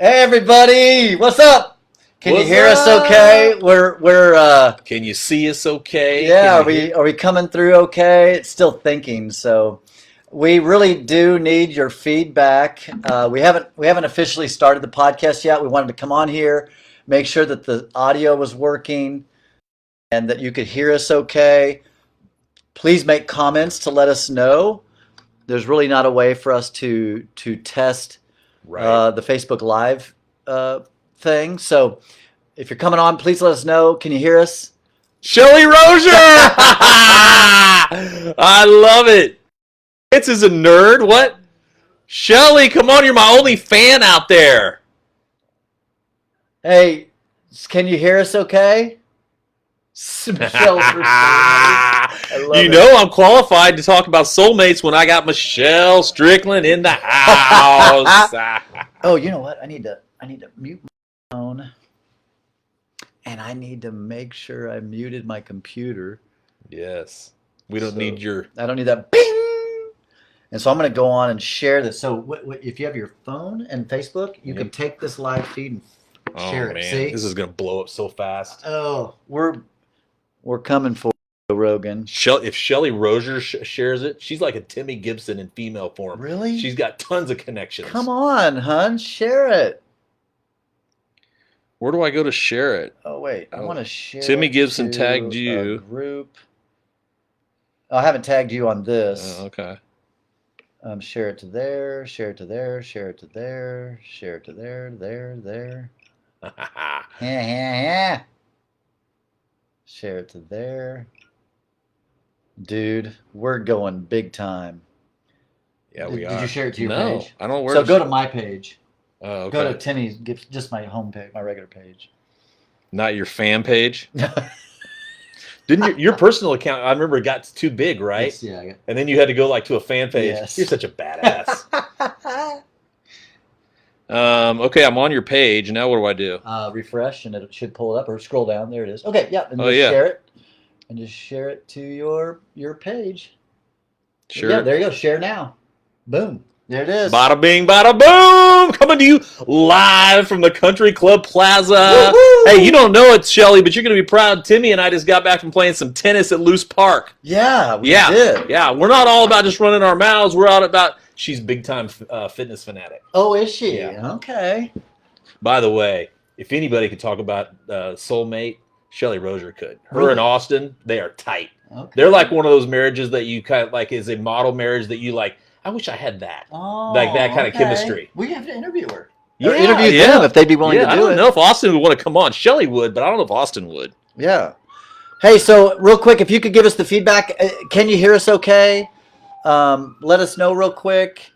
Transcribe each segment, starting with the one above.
Hey everybody, what's up? Can you What's hear us up? okay? We're Can you see us okay? yeah, Can you are we coming through okay? It's still thinking, so we really do need your feedback. We haven't officially started the podcast yet. We wanted to come on here, make sure that the audio was working and that you could hear us okay. Please make comments to let us know. There's really not a way for us to test Right. the Facebook Live uh, thing. So if you're coming on, please let us know. Can you hear us? Shelly Rozier! I love it. It's is a nerd. What? Shelly, come on, you're my only fan out there. Hey, can you hear us okay? Michelle's responding. I love You it. know I'm qualified to talk about soulmates when I got Michelle Strickland in the house. Oh, you know what? I need to mute my phone, and I need to make sure I muted my computer. Yes. We don't So need your... I don't need that bing. And so I'm going to go on and share this. So if you have your phone and Facebook, you can take this live feed and share Oh, it. man. See? This is going to blow up so fast. Oh, we're coming for you, Rogan. If Shelly Rozier shares it, she's like a Timmy Gibson in female form. Really? She's got tons of connections. Come on, hun, share it. Where do I go to share it? Oh wait, I want to share. Timmy it Gibson to tagged a you. group. Oh, I haven't tagged you on this. Oh, okay. Share it to there. Share it to there. Share it to there. Share it to there. There. Yeah. Share it to there. Dude, we're going big time. Yeah, we are. Did you share it to your No, page? I don't know where. So go to my page. Oh, okay. Go to Timmy's, just my home page, my regular page. Not your fan page. Didn't your personal account? I remember it got too big, right? Yes, yeah. And then you had to go like to a fan page. Yes. You're such a badass. Okay, I'm on your page now. What do I do? Refresh and it should pull it up or scroll down. There it is. Okay, yeah. And Oh, yeah. share it. And just share it to your page. Sure. Yeah, there you go. Share now. Boom. There it is. Bada bing, bada boom! Coming to you live from the Country Club Plaza. Woo-hoo! Hey, you don't know it, Shelly, but you're going to be proud. Timmy and I just got back from playing some tennis at Loose Park. Yeah, we did. Yeah, we're not all about just running our mouths. We're all about... She's big-time fitness fanatic. Oh, is she? Yeah. Okay. By the way, if anybody could talk about Soulmate, Shelly Rozier could. Her Really? and Austin, they are tight. Okay. They're like one of those marriages that you kind of like is a model marriage that you like, I wish I had that. Oh, Like that kind of okay. chemistry. We have to interview her. Yeah, Or interview them if they'd be willing to do I don't it. know if Austin would want to come on. Shelly would, but I don't know if Austin would. Yeah. Hey, so real quick, if you could give us the feedback, can you hear us okay? Let us know real quick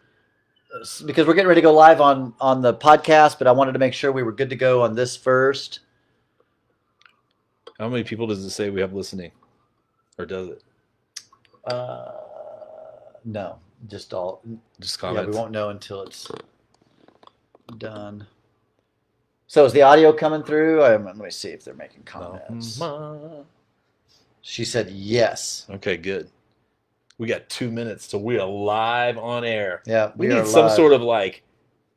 because we're getting ready to go live on the podcast, but I wanted to make sure we were good to go on this first. How many people does it say we have listening? Or does it? No, just all. Just Yeah, comments. we won't know until it's done. So is the audio coming through? Let me see if they're making comments. She said yes. Okay, good. We got 2 minutes till we are live on air. Yeah, We are need some live. sort of like,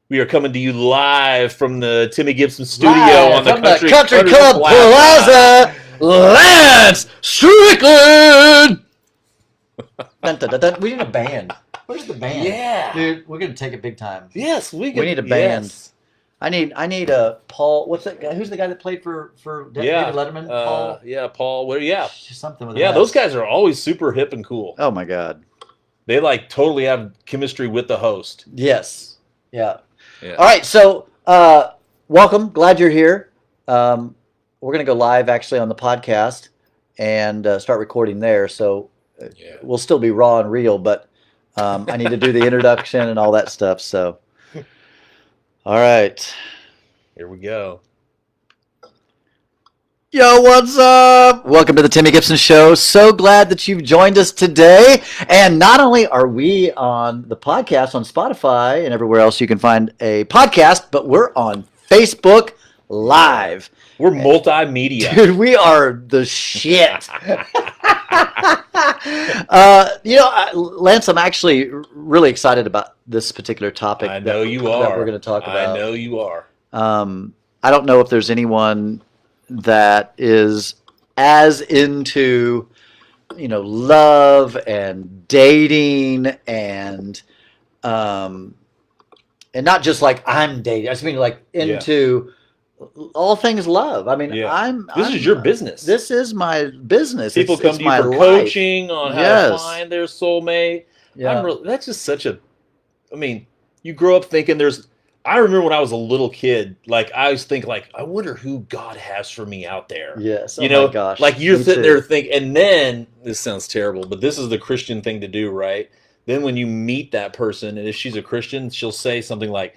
we are coming to you live from the Timmy Gibson studio Live on the from Country Club Plaza. Lance Strickland. Dun, dun, dun, dun. We need a band. Where's the band? Yeah. Dude, we're gonna take it big time. Yes, we need a band. Yes. I need a Paul. What's that guy? Who's the guy that played for Yeah. David Letterman? Paul. Yeah, Paul. Where? Yeah. Something with Yeah, an those S. guys are always super hip and cool. Oh my God. They like totally have chemistry with the host. Yes. Yeah. Yeah. All right. So, welcome. Glad you're here. We're gonna go live actually on the podcast and start recording there. So Yeah. we'll still be raw and real, but I need to do the introduction and all that stuff. So, all right. Here we go. Yo, what's up? Welcome to the Timmy Gibson Show. So glad that you've joined us today. And not only are we on the podcast on Spotify and everywhere else you can find a podcast, but we're on Facebook Live. We're multimedia. Dude, we are the shit. Lance, I'm actually really excited about this particular topic. I know you are. That we're going to talk about. I know you are. I don't know if there's anyone that is as into, love and dating um, and not just like I'm dating. I just mean like into all things love. I mean, This is your business. This is my business. People come it's to you my for life. coaching on how to find their soulmate. Yeah. That's just such a. I mean, you grow up thinking there's. I remember when I was a little kid, like I always think, like, I wonder who God has for me out there. Yes. You Oh know, my gosh. like you're Me sitting too. there thinking, and then this sounds terrible, but this is the Christian thing to do, right? Then when you meet that person, and if she's a Christian, she'll say something like,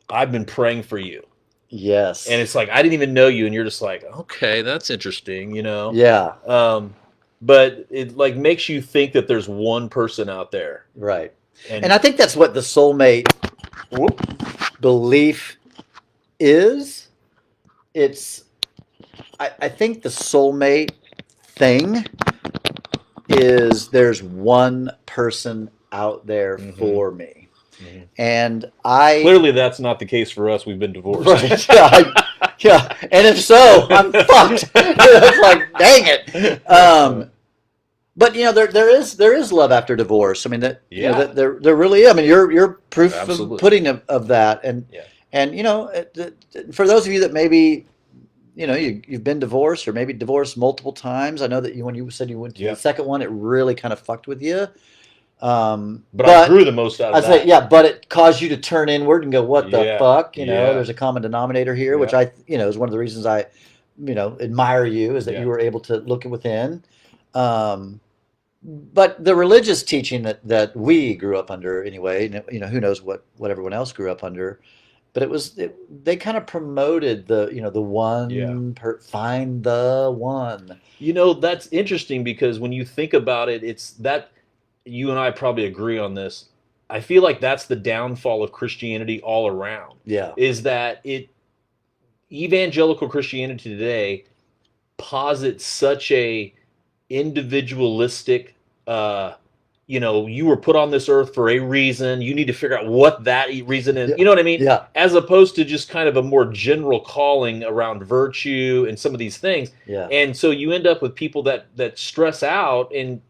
"I've been praying for you." Yes. And it's like, I didn't even know you, and you're just like, okay, that's interesting, you know? Yeah. But it like makes you think that there's one person out there. Right. And I think that's what the soulmate belief is. I think the soulmate thing is there's one person out there for me. Mm-hmm. And clearly that's not the case for us. We've been divorced. Right. Yeah. And if so, I'm fucked. It's like, dang it. But there is love after divorce. I mean there really is. I mean you're proof of pudding of that. And for those of you that maybe you've been divorced or maybe divorced multiple times. I know that when you said you went to the second one, it really kind of fucked with you. But I grew the most out of that. Say, but it caused you to turn inward and go, what the fuck? There's a common denominator here, which is one of the reasons I, admire you is that you were able to look within. But the religious teaching that we grew up under anyway, who knows what everyone else grew up under, but they kind of promoted the one find the one. That's interesting because when you think about it, it's that. You and I probably agree on this. I feel like that's the downfall of Christianity all around. Yeah. Is that evangelical Christianity today posits such a individualistic, you were put on this earth for a reason. You need to figure out what that reason is. You know what I mean? Yeah. As opposed to just kind of a more general calling around virtue and some of these things. Yeah. And so you end up with people that stress out and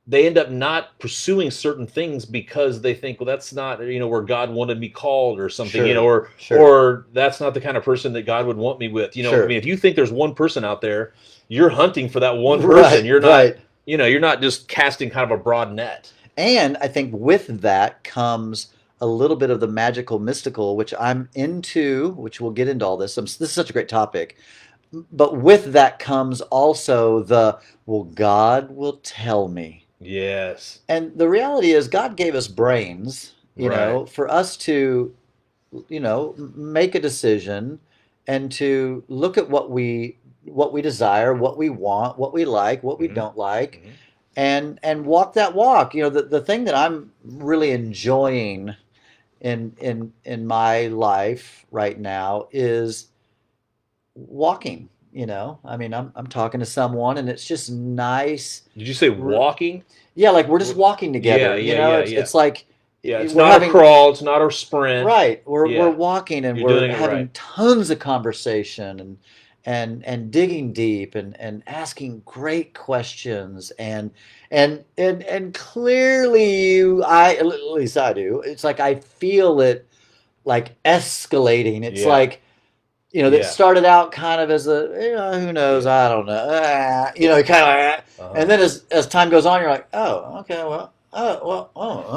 they end up not pursuing certain things because they think, well, that's not, where God wanted me called or something, or that's not the kind of person that God would want me with. I mean, if you think there's one person out there, you're hunting for that one person. Right, you're not, you're not just casting kind of a broad net. And I think with that comes a little bit of the magical, mystical, which I'm into, which we'll get into all this. This is such a great topic. But with that comes also God will tell me. Yes. And the reality is God gave us brains, for us to, make a decision and to look at what we desire, what we want, what we like, what we don't like, and walk that walk. The thing that I'm really enjoying in my life right now is walking. I mean, I'm talking to someone and it's just nice. Did you say walking? Yeah, like we're just walking together. It's like it's not a crawl, it's not a sprint. Right. We're walking and we're having tons of conversation and digging deep and asking great questions and clearly at least I do. It's like I feel it like escalating. It's like that started out kind of as who knows, I don't know, kind of, and then as time goes on, you're like, oh, okay, well,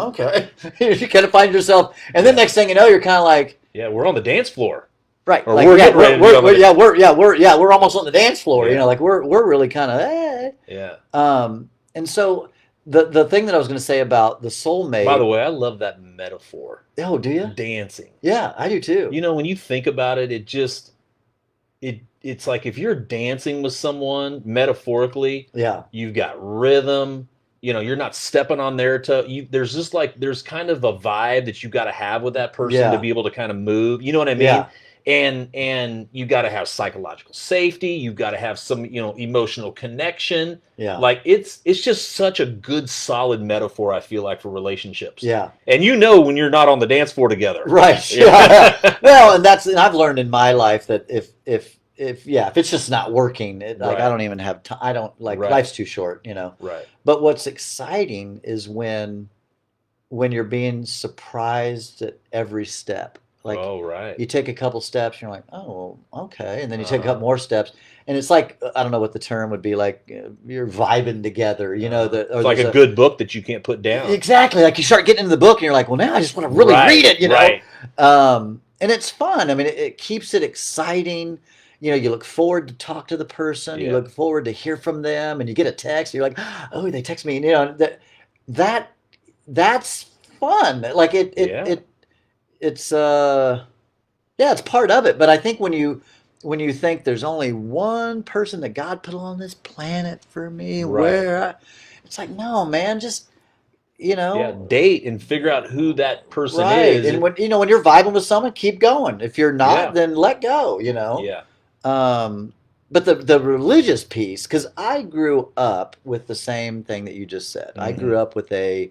okay. You kind of find yourself, and then next thing you know, you're kind of like, we're on the dance floor, right? Or like, we're almost on the dance floor. Like we're really kind of, and so. The thing that I was going to say about the soulmate. By the way, I love that metaphor. Oh, do you? Dancing. Yeah, I do too. When you think about it, it's like if you're dancing with someone metaphorically, you've got rhythm. You're not stepping on their toe. There's kind of a vibe that you got to have with that person to be able to kind of move. You know what I mean? Yeah. and you got to have psychological safety. You've got to have some, emotional connection. Yeah. Like it's just such a good, solid metaphor, I feel like, for relationships. Yeah. And when you're not on the dance floor together. Right. Yeah. Well, and I've learned in my life that if it's just not working, like I don't even have time. I don't life's too short, Right. But what's exciting is when you're being surprised at every step. Like, you take a couple steps, and you're like, oh, okay. And then you take a couple more steps. And it's like, I don't know what the term would be, like you're vibing together, It's like a good book that you can't put down. Exactly. Like you start getting into the book and you're like, well, now I just want to really read it, Right. And it's fun. I mean, it keeps it exciting. You look forward to talk to the person. You look forward to hear from them, and you get a text. And you're like, oh, they text me. That's fun. Like it's it's part of it. But I think when you think there's only one person that God put on this planet for me, it's like, no, man, just date and figure out who that person is. And when you're vibing with someone, keep going. If you're not, then let go. But the religious piece, because I grew up with the same thing that you just said. I grew up with a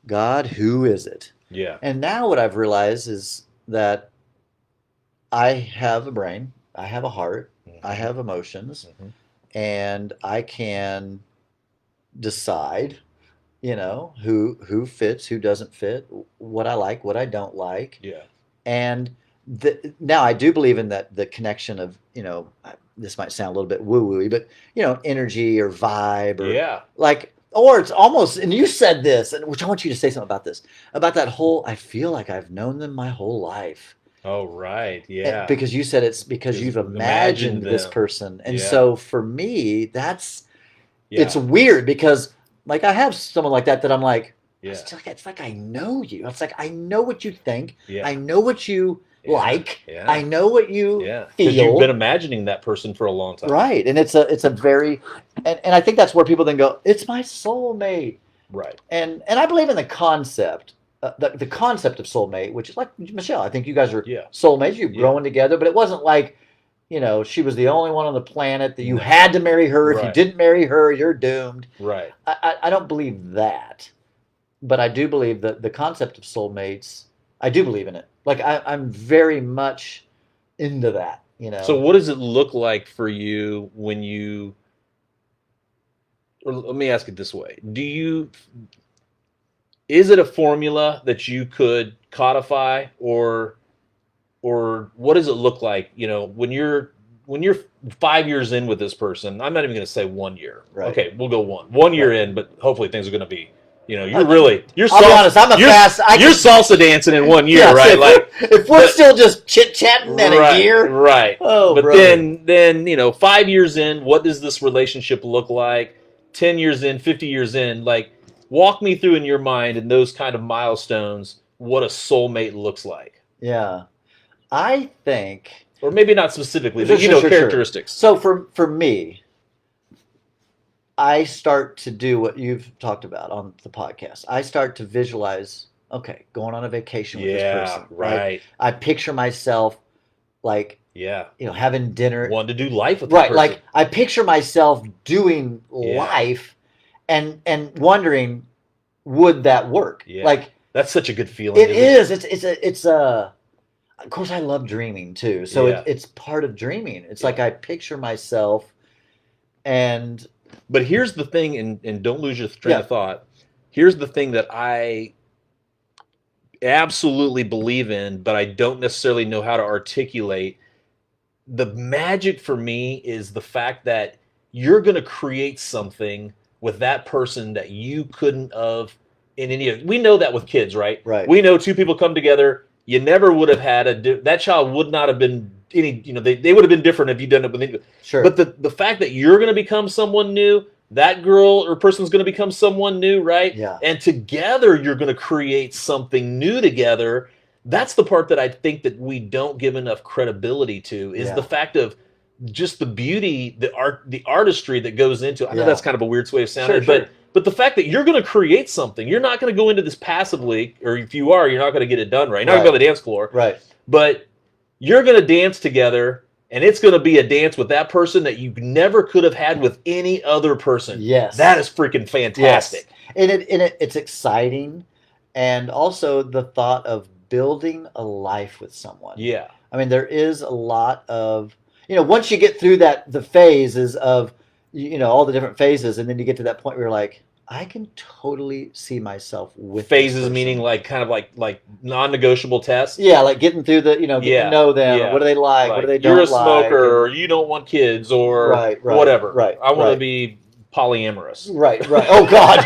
God, who is it? Yeah. And now what I've realized is that I have a brain, I have a heart, I have emotions, and I can decide, who fits, who doesn't fit, what I like, what I don't like. Yeah. And now I do believe in the connection of, this might sound a little bit woo-woo-y, but, energy or vibe or or it's almost, and you said this, and which I want you to say something about this, about that whole, I feel like I've known them my whole life. Oh, right. Yeah. Because you said it's because you've imagined this person. And so for me, it's weird because like I have someone like that I'm like, it's like I know you. It's like I know what you think. I know what you like. I know what you feel. Because you've been imagining that person for a long time. Right. And it's a very, and I think that's where people then go, it's my soulmate. Right. And I believe in the concept. The concept of soulmate, which is like Michelle, I think you guys are soulmates. You're growing together, but it wasn't like, she was the only one on the planet that you had to marry her. If you didn't marry her, you're doomed. Right. I don't believe that, but I do believe that the concept of soulmates. I do believe in it. Like I'm very much into that. So what does it look like for you when you? Or let me ask it this way: Is it a formula that you could codify, or what does it look like? When you're 5 years in with this person, I'm not even going to say 1 year. Right. Okay, we'll go 1 year in, but hopefully things are going to be, you're I'll be honest, you're salsa dancing in 1 year, right? Like if we're still just chit chatting in a year, right? Oh, but brother. then 5 years in, what does this relationship look like? 10 years in, 50 years in, like. Walk me through in your mind in those kind of milestones what a soulmate looks like. Yeah. I think... Or maybe not specifically, but characteristics. So for me, I start to do what you've talked about on the podcast. I start to visualize, okay, going on a vacation with this person. Right. I picture myself like, having dinner. Wanting to do life with that person. Like I picture myself doing life and wondering, would that work? Yeah. Like that's such a good feeling. It is. It's of course I love dreaming too. So it's part of dreaming. It's like I picture myself and but here's the thing, and don't lose your train of thought. Here's the thing that I absolutely believe in, but I don't necessarily know how to articulate. The magic for me is the fact that you're going to create something with that person that you couldn't have in any of. We know that with kids, right? Right. We know two people come together. You never would have had that child would not have been any. They would have been different if you done it with any. Sure. But the fact that you're going to become someone new, that girl or person's going to become someone new, right? Yeah. And together you're going to create something new together. That's the part that I think that we don't give enough credibility to is the fact of just the beauty, the artistry that goes into it. I know that's kind of a weird way of sounding, but the fact that you're going to create something, you're not going to go into this passively, or if you are, you're not going to get it done right. You're not going to go to the dance floor. Right. But you're going to dance together, and it's going to be a dance with that person that you never could have had with any other person. Yes. That is freaking fantastic. Yes. And it's exciting. And also the thought of building a life with someone. Yeah. I mean, there is a lot of, once you get through the phases of, all the different phases, and then you get to that point where you're like, I can totally see myself with phases, meaning kind of like non-negotiable tests. Yeah, like getting through the, getting to know them. Yeah. What do they like? What do they don't You're a like? smoker, or you don't want kids, or whatever. Right. I want to be polyamorous. Right. Oh God.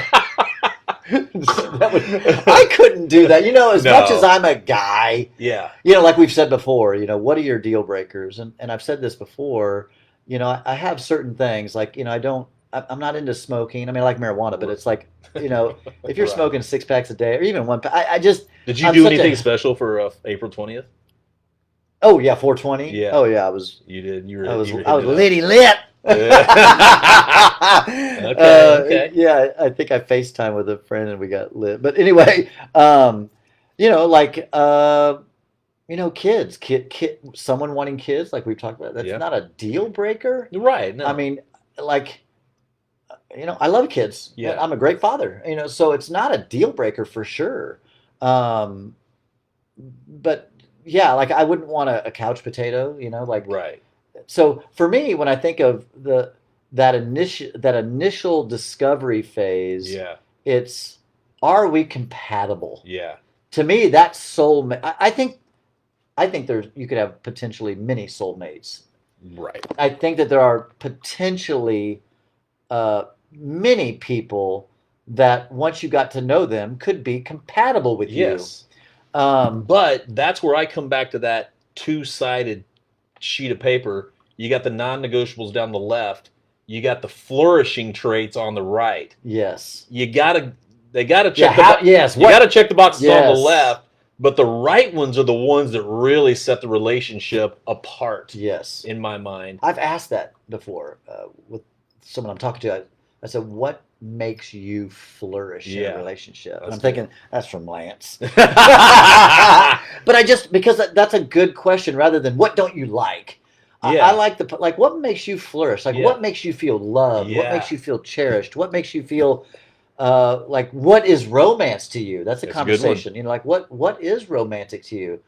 I couldn't do that. As much as I'm a guy. Yeah. Like we've said before, what are your deal breakers? And I've said this before. I have certain things like I'm not into smoking. I mean, I like marijuana, but it's like, if you're smoking 6 packs a day or even one pack, I just. Did you do anything special for April 20th? Oh yeah, 420. Yeah. Oh yeah, I was. You did. I was litty lit. Okay. Yeah, I think I FaceTime with a friend and we got lit. But anyway, kids, someone wanting kids, like we've talked about, that's not a deal breaker. Right. No. I mean, I love kids. Yeah. I'm a great father, so it's not a deal breaker for sure. But yeah, I wouldn't want a couch potato, Right. So for me, when I think of that initial discovery phase, it's, are we compatible? Yeah. To me, that's soulmate. I think you could have potentially many soulmates. Right. I think that there are potentially many people that once you got to know them could be compatible with you. Yes. But that's where I come back to that two-sided sheet of paper. You got the non-negotiables down the left. You got the flourishing traits on the right. Yes. They gotta check. You gotta check the boxes on the left. But the right ones are the ones that really set the relationship apart. Yes. In my mind. I've asked that before with someone I'm talking to. I said, what makes you flourish in a relationship? And I'm thinking, that's from Lance. But because that's a good question rather than what don't you like? I like what makes you flourish? What makes you feel loved? What makes you feel cherished? What makes you feel what is romance to you? That's a conversation. What is romantic to you?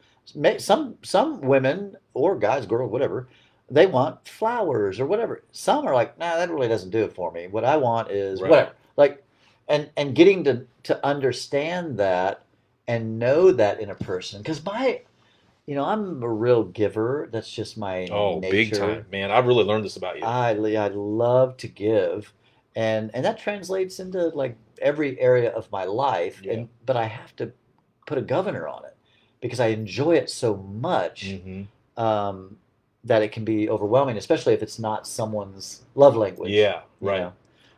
Some women or guys, girls, whatever, they want flowers or whatever. Some are like, nah, that really doesn't do it for me. What I want is whatever. And getting to understand that and know that in a person, because I'm a real giver. That's just my nature. Big time, man. I've really learned this about you. I love to give, and that translates into every area of my life. Yeah. But I have to put a governor on it because I enjoy it so much that it can be overwhelming, especially if it's not someone's love language. Yeah, right.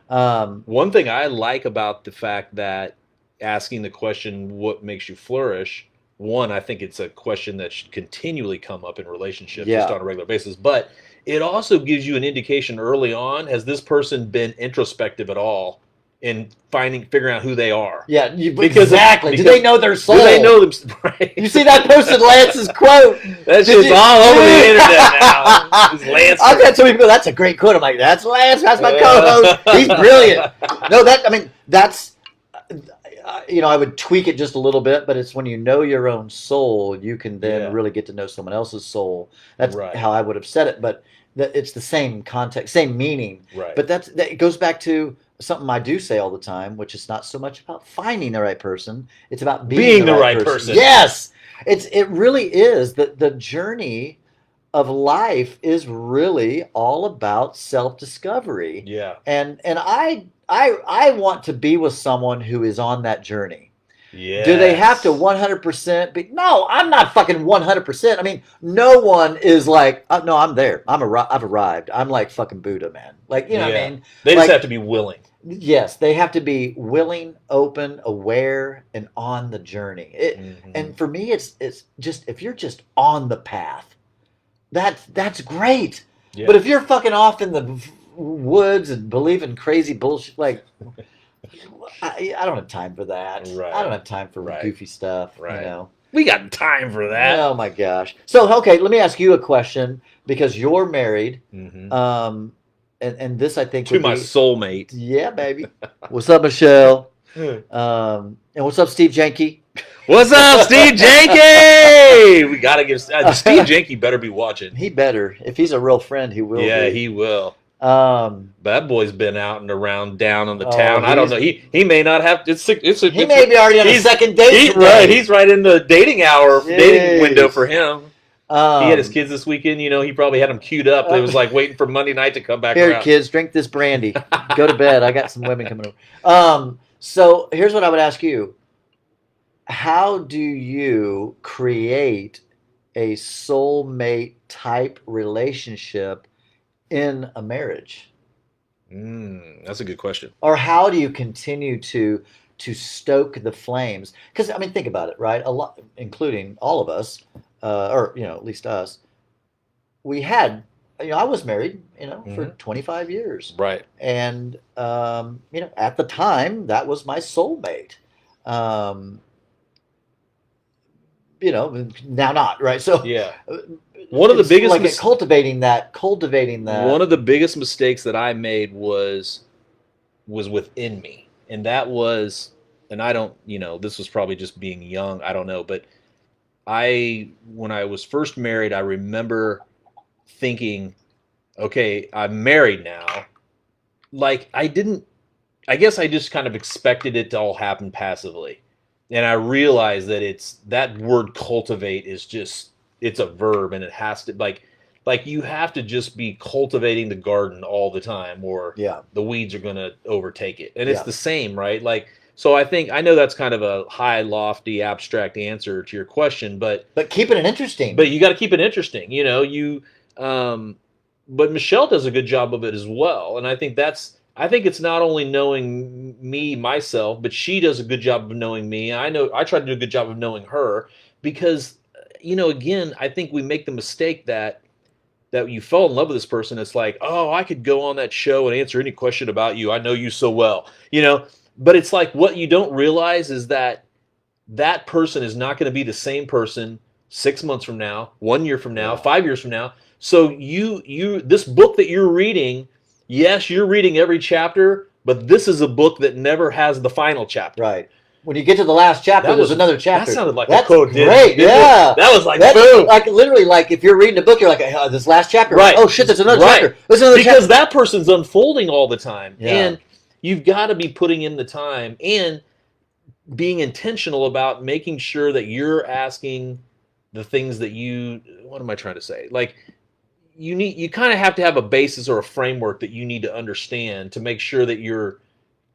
One thing I like about the fact that asking the question, "What makes you flourish?" One, I think it's a question that should continually come up in relationships just on a regular basis. But it also gives you an indication early on, has this person been introspective at all in figuring out who they are? Yeah, exactly. Do they know their soul? Do they know them? Right. You see that post Lance's quote? That's just all over the internet now. Lance. I've had so many people, that's a great quote. I'm like, that's Lance, that's my co-host. He's brilliant. No, that's... I would tweak it just a little bit, but it's when you know your own soul, you can then really get to know someone else's soul. That's how I would have said it, but it's the same context, same meaning. Right. But it goes back to something I do say all the time, which is not so much about finding the right person; it's about being the right person. Yes, it really is. The journey of life is really all about self-discovery. Yeah. And I want to be with someone who is on that journey. Yes. Do they have to 100% be? No, I'm not fucking 100%. I mean, no one is like, no, I'm there. I've arrived. I'm like fucking Buddha, man. What I mean? They just have to be willing. Yes, they have to be willing, open, aware, and on the journey. And for me, it's just, if you're just on the path, that's great. Yeah. But if you're fucking off in the woods and believing crazy bullshit, I don't have time for that. Right. I don't have time for goofy stuff. Right. We got time for that. Oh my gosh. So, okay, let me ask you a question because you're married. Mm-hmm. And this I think To would my be, soulmate. yeah, baby. What's up, Michelle? And what's up, Steve Janke? What's up, Steve Janke? We gotta give Steve Janke better be watching. He better. If he's a real friend, he will Yeah, be. he will. Um, That boy's been out and around down in the Oh, town. I don't know. He may not have. he may be already on a second date today. Right. He's right in the dating window for him. He had his Um, kids this weekend. You know, he probably had them queued up. It was like waiting for Monday night to come back Here, around. kids, drink this brandy. Go to bed. I got some women coming over. So here's what I would ask you. How do you create a soulmate type relationship in a marriage? That's a good question. Or how do you continue to stoke the flames? Because I mean, think about it, right? A lot, including all of us, or at least us. We had, I was married, for 25 years, Right? And at the time, that was my soulmate. Now not, right? So yeah. One of the biggest like cultivating that. One of the biggest mistakes that I made was within me, and that was, and I don't, this was probably just being young. I don't know, but when I was first married, I remember thinking, okay, I'm married now. Like I guess I just kind of expected it to all happen passively. And I realized that that word cultivate is just, it's a verb, and it has to, like you have to just be cultivating the garden all the time, or the weeds are going to overtake it. And it's the same, right? Like, so I know that's kind of a high, lofty, abstract answer to your question, but keeping it interesting. But you got to keep it interesting, but Michelle does a good job of it as well. And I think it's not only knowing me, myself, but she does a good job of knowing me. I know I try to do a good job of knowing her because, again, I think we make the mistake that you fall in love with this person. It's like, oh, I could go on that show and answer any question about you. I know you so well, but it's like what you don't realize is that person is not going to be the same person 6 months from now, 1 year from now, 5 years from now. So this book that you're reading, yes, you're reading every chapter, but this is a book that never has the final chapter. Right. When you get to the last chapter, there's another chapter. That sounded like a quote. Great, yeah. That was like boom. Like literally, like if you're reading a book, you're like, oh, this last chapter. Right. Oh shit, there's another chapter. There's another because that person's unfolding all the time, and you've got to be putting in the time and being intentional about making sure that you're asking the things that what am I trying to say? Like you kind of have to have a basis or a framework that you need to understand to make sure that you're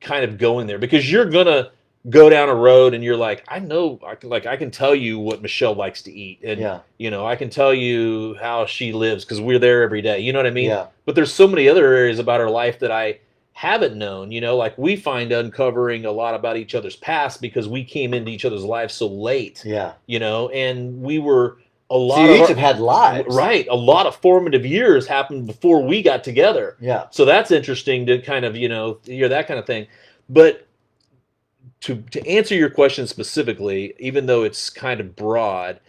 kind of going there, because you're going to go down a road and you're like, I know, I can tell you what Michelle likes to eat. And, I can tell you how she lives because we're there every day. You know what I mean? Yeah. But there's so many other areas about her life that I haven't known, like we find uncovering a lot about each other's past because we came into each other's lives so late. Yeah. And we were a lot so you each have had lives. Right. A lot of formative years happened before we got together. Yeah. So that's interesting to kind of, hear that kind of thing. But to answer your question specifically, even though it's kind of broad,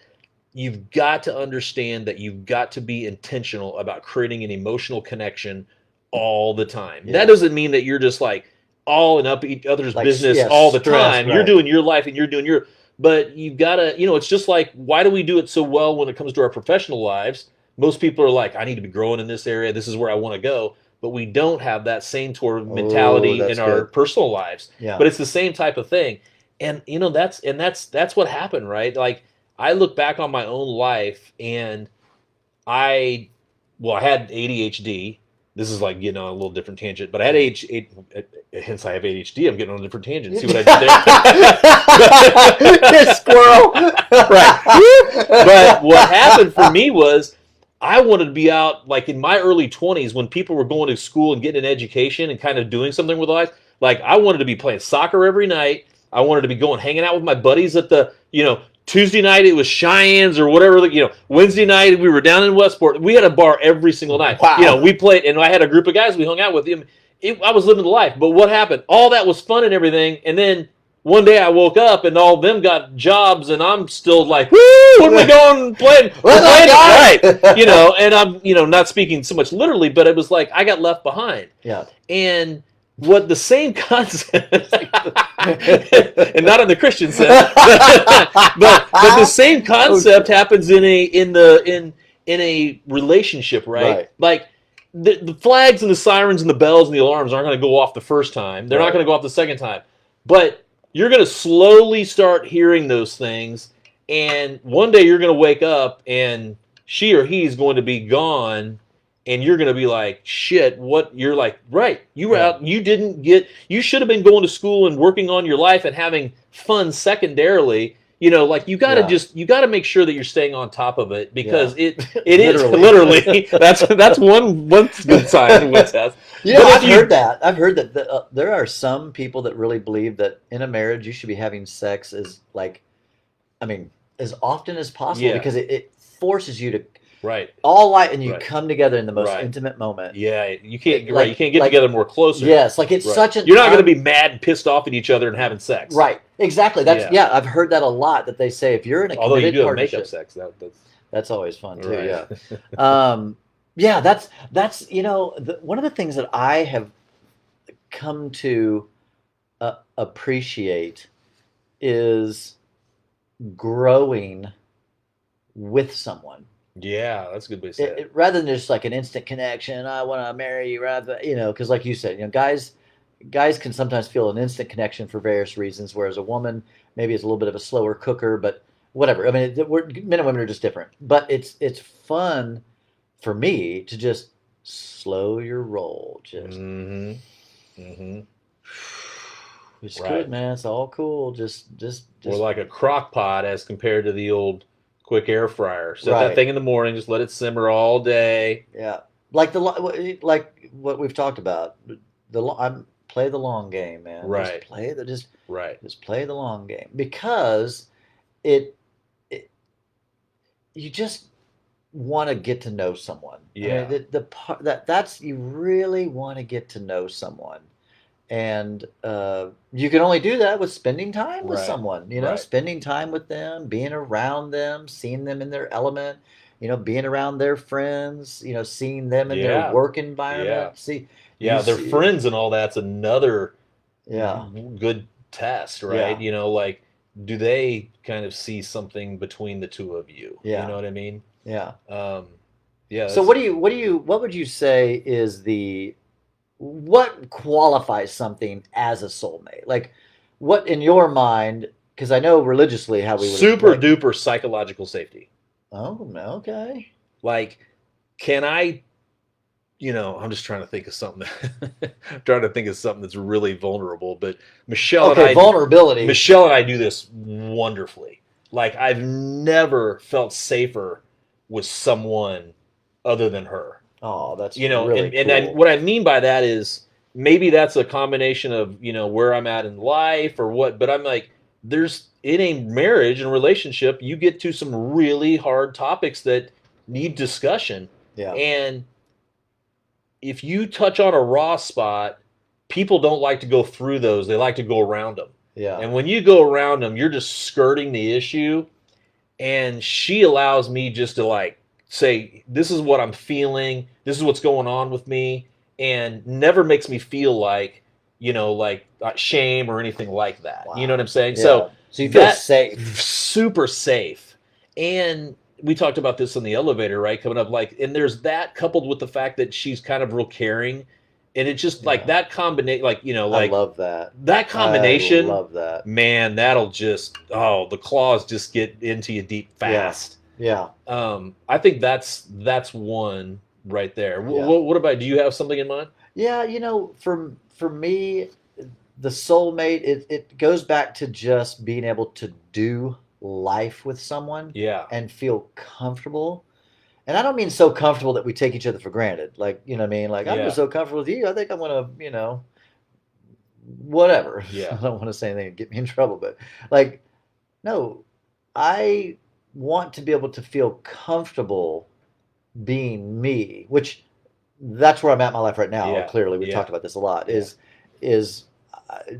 you've got to understand that you've got to be intentional about creating an emotional connection all the time. That doesn't mean that you're just like all and up each other's business all the time. Right. You're doing your life and you're doing your, but you've got to, it's just like, why do we do it so well when it comes to our professional lives? Most people are like, I need to be growing in this area. This is where I want to go. But we don't have that same sort of mentality in our personal lives. Yeah. But it's the same type of thing. And, that's what happened, right? Like I look back on my own life and I had ADHD. This is like getting on a little different tangent, but I had hence I have ADHD. I'm getting on a different tangent. See what I did there? Squirrel. Right. But what happened for me was I wanted to be out like in my early 20s when people were going to school and getting an education and kind of doing something with life. Like I wanted to be playing soccer every night. I wanted to be going hanging out with my buddies at the, Tuesday night it was Cheyenne's or whatever, Wednesday night we were down in Westport. We had a bar every single night. Wow. We played, and I had a group of guys we hung out with. I was living the life. But what happened? All that was fun and everything, and then one day I woke up and all of them got jobs and I'm still like, woo, when we going playing? We're playing it right. And I'm, not speaking so much literally, but it was like I got left behind. Yeah. And what the same concept, and not in the Christian sense, but the same concept happens in a relationship, right? Like the flags and the sirens and the bells and the alarms aren't going to go off the first time. They're not going to go off the second time. But you're going to slowly start hearing those things, and one day you're going to wake up and she or he is going to be gone, and you're going to be like, shit, what? You're like, right, you were out, you should have been going to school and working on your life and having fun secondarily. Like you got to make sure that you're staying on top of it, because it is literally that's one good sign. One test. I've heard that there are some people that really believe that in a marriage you should be having sex as often as possible, because it forces you to all light, and you come together in the most intimate moment. Yeah, you can't you can't get together more closer. Yes, like it's such an you're not going to be mad and pissed off at each other and having sex. Right, exactly. That's I've heard that a lot, that they say if you're in a although you committed do have partnership, makeup sex, that's always fun too. Yeah. That's one of the things that I have come to appreciate is growing with someone. Yeah, that's a good way to say it. Rather than just like an instant connection, I want to marry you, rather, because like you said, guys can sometimes feel an instant connection for various reasons, whereas a woman maybe is a little bit of a slower cooker, but whatever. I mean, men and women are just different. But it's fun for me to just slow your roll. Just, it's good, man. It's all cool. Just. Or like a crock pot as compared to the old quick air fryer. Set that thing in the morning, just let it simmer all day. Yeah, like what we've talked about. Play the long game, man. Right. Just play the long game, because you just want to get to know someone. Yeah. You really want to get to know someone. And you can only do that with spending time with someone, spending time with them, being around them, seeing them in their element, being around their friends, seeing them in their work environment. Their friends and all that's another good test, right? Yeah. Like, do they kind of see something between the two of you? Yeah. You know what I mean? Yeah. Yeah. So what would you say is what qualifies something as a soulmate? Like, what in your mind? Because I know religiously how we would super duper psychological safety. Oh, okay. Like, can I? I'm just trying to think of something. I'm trying to think of something that's really vulnerable. But Michelle and I, vulnerability. Michelle and I do this wonderfully. Like, I've never felt safer with someone other than her. Oh, that's really cool. And what I mean by that is maybe that's a combination of where I'm at in life or what, but I'm like, in a marriage and relationship, you get to some really hard topics that need discussion. Yeah. And if you touch on a raw spot, people don't like to go through those; they like to go around them. Yeah. And when you go around them, you're just skirting the issue. And she allows me just to like say, this is what I'm feeling, this is what's going on with me, and never makes me feel like, shame or anything like that. Wow. You know what I'm saying? Yeah. So you feel safe. Super safe. And we talked about this in the elevator, right? Coming up, and there's that coupled with the fact that she's kind of real caring. And it's just like that combination, I love that. That combination. I love that. Man, that'll just, the claws just get into you deep fast. Yeah. I think that's one right there. Yeah. What about, do you have something in mind? Yeah, for me, the soulmate, it goes back to just being able to do life with someone. Yeah. And feel comfortable. And I don't mean so comfortable that we take each other for granted. Like, you know what I mean? Like, I'm just so comfortable with you, I think I'm going to, whatever. Yeah. I don't want to say anything to get me in trouble, but no, I want to be able to feel comfortable being me, which that's where I'm at in my life right now. Yeah. Clearly, we've talked about this a lot, is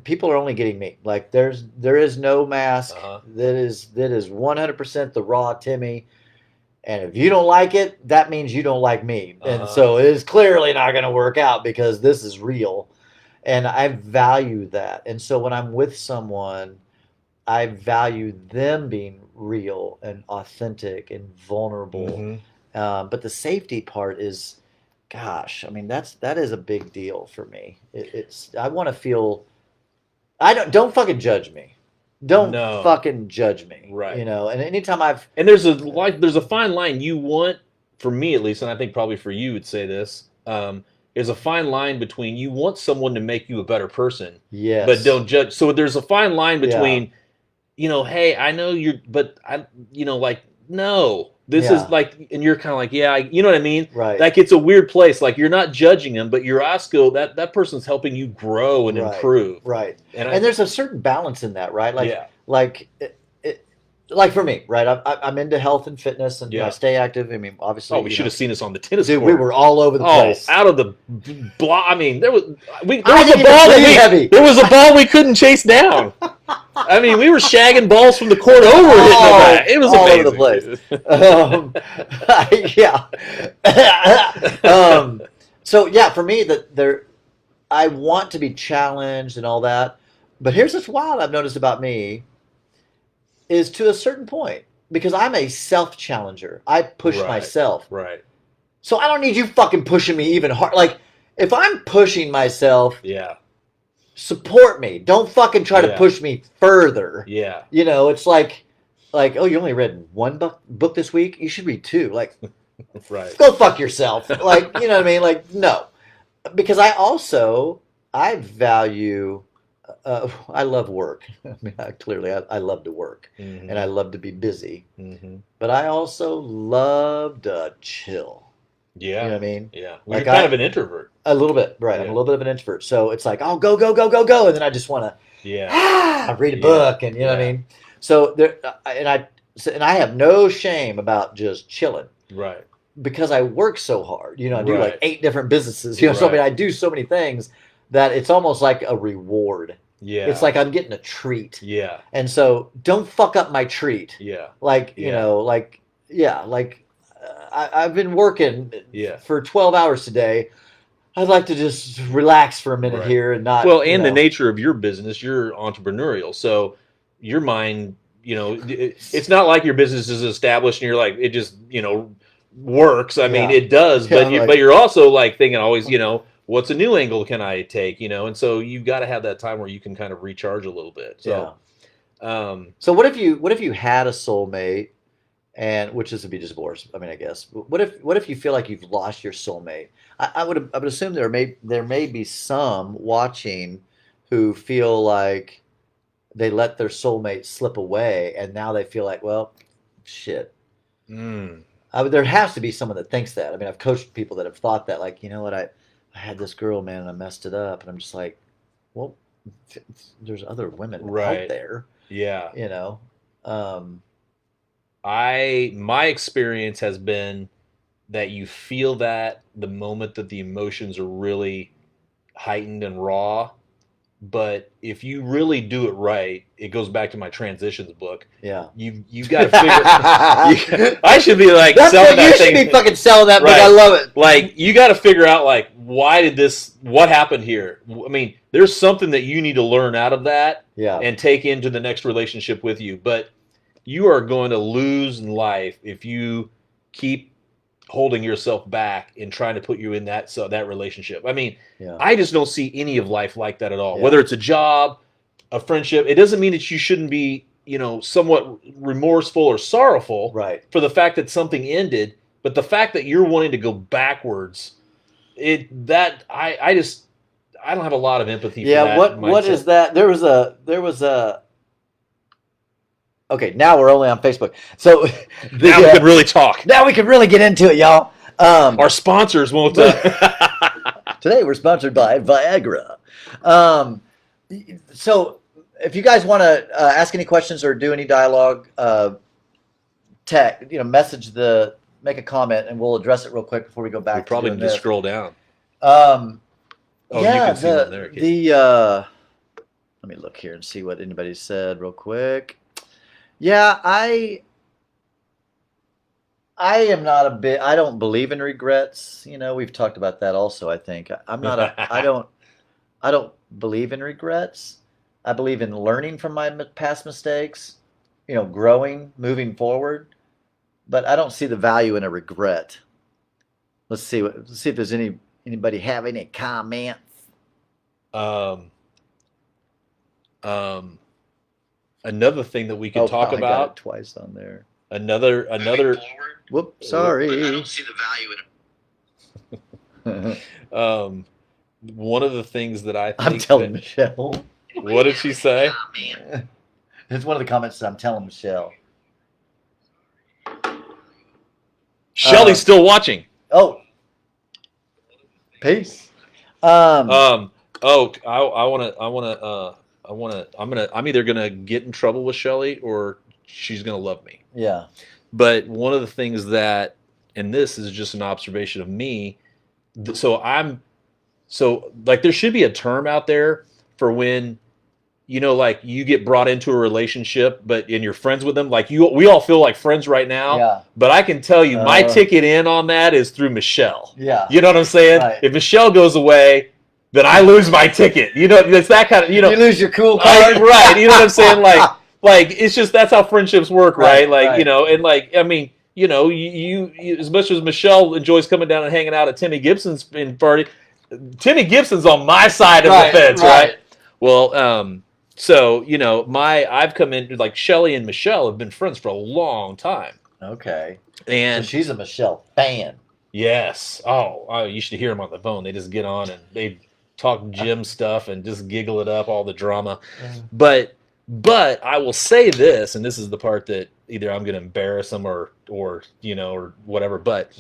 people are only getting me. Like there is no mask. Uh-huh. That is 100% the raw Timmy. And if you don't like it, that means you don't like me. And so it is clearly not going to work out because this is real. And I value that. And so when I'm with someone, I value them being real and authentic and vulnerable. Mm-hmm. But the safety part is, gosh, I mean, that is a big deal for me. I want to feel, don't fucking judge me. Don't fucking judge me. Right. You know, and anytime and there's a fine line you want, for me at least, and I think probably for you would say this, there's a fine line between you want someone to make you a better person. Yes. But don't judge. So there's a fine line between, hey, I know you're, but like, no. This is like, and you're kind of like, you know what I mean? Right. Like, it's a weird place. Like, you're not judging them, but you're also, that person's helping you grow and improve. Right. And there's a certain balance in that, right? Like, like for me, right? I'm into health and fitness, and I stay active. I mean, obviously. We should have seen us on the tennis court. Dude, we were all over the place. Out of the block. I mean, there was a ball we couldn't chase down. I mean, we were shagging balls from the court over hitting the back. It was all amazing. Over the place. So for me, I want to be challenged and all that. But here's what's wild I've noticed about me is to a certain point, because I'm a self-challenger. I push myself. Right. So I don't need you fucking pushing me even hard. Like, if I'm pushing myself, support me. Don't fucking try to push me further. Yeah. You know, it's like, oh, you only read one book this week? You should read 2. Like, go fuck yourself. Like, you know what I mean? Like, no. Because I value, I love work. I mean, I love to work. Mm-hmm. And I love to be busy. Mm-hmm. But I also love to chill. Yeah. You know what I mean? Yeah. Well, you're kind of an introvert. A little bit, right. Yeah. I'm a little bit of an introvert. So it's like, oh, go. And then I just want to read a book. And you know what I mean? So I have no shame about just chilling. Right. Because I work so hard. You know, I do like 8 different businesses. You know, so I mean, I do so many things that it's almost like a reward. Yeah. It's like I'm getting a treat. Yeah. And so don't fuck up my treat. Yeah. Like, you know, I've been working for 12 hours today. I'd like to just relax for a minute here and not. Well, and the nature of your business, you're entrepreneurial. So your mind, it's not like your business is established and you're like, it just, works. I mean, it does, but you're also like thinking always, what's a new angle can I take, and so you've got to have that time where you can kind of recharge a little bit. So, so what if you had a soulmate? And which is to be divorced. I mean, I guess. What if you feel like you've lost your soulmate? I would assume there may be some watching who feel like they let their soulmate slip away, and now they feel like, well, shit. There has to be someone that thinks that. I mean, I've coached people that have thought that, like, you know what, I had this girl, man, and I messed it up, and I'm just like, well, there's other women out there. Yeah. My experience has been that you feel that the moment that the emotions are really heightened and raw, but if you really do it right, it goes back to my transitions book. Yeah, you got to figure. I should be like selling that thing. You should be fucking selling that book. I love it. Like, you got to figure out like what happened here. I mean, there's something that you need to learn out of that, and take into the next relationship with you, but. You are going to lose in life if you keep holding yourself back and trying to put you in that relationship. I mean, I just don't see any of life like that at all. Whether it's a job, a friendship, it doesn't mean that you shouldn't be, somewhat remorseful or sorrowful for the fact that something ended. But the fact that you're wanting to go backwards, I don't have a lot of empathy for that. Yeah, what is that? There was a. Okay, now we're only on Facebook. So now we can really talk. Now we can really get into it, y'all. Our sponsors won't. Today we're sponsored by Viagra. So if you guys want to ask any questions or do any dialogue, make a comment and we'll address it real quick before we go back. We probably need to scroll down. You can see them there. let me look here and see what anybody said real quick. Yeah, I am not a bit. I don't believe in regrets. We've talked about that also. I think I'm not a. I don't believe in regrets. I believe in learning from my past mistakes. Growing, moving forward. But I don't see the value in a regret. Let's see. Let's see if there's anybody have any comments. Um, Another thing that we could talk I got about. it twice on there. Another. Whoops, sorry. I don't see the value in it. One of the things that I think I'm telling Michelle. What did she say? It's one of the comments that I'm telling Michelle. Shelly's still watching. Oh, peace. I'm either gonna get in trouble with Shelly or she's gonna love me. Yeah. But one of the things that, and this is just an observation of me, so there should be a term out there for when, like you get brought into a relationship, and you're friends with them. Like we all feel like friends right now. Yeah. But I can tell you, my ticket in on that is through Michelle. Yeah. You know what I'm saying? Right. If Michelle goes away, then I lose my ticket. It's that kind of, You lose your cool card. Right. You know what I'm saying? Like it's just, that's how friendships work, right? Right. And you as much as Michelle enjoys coming down and hanging out at Timmy Gibson's party, Timmy Gibson's on my side of the fence, right? Well, so I've come in, like Shelly and Michelle have been friends for a long time. Okay. And so she's a Michelle fan. Yes. Oh, you should hear them on the phone. They just get on and they talk gym stuff and just giggle it up, all the drama. But I will say this, and this is the part that either I'm going to embarrass them or whatever. But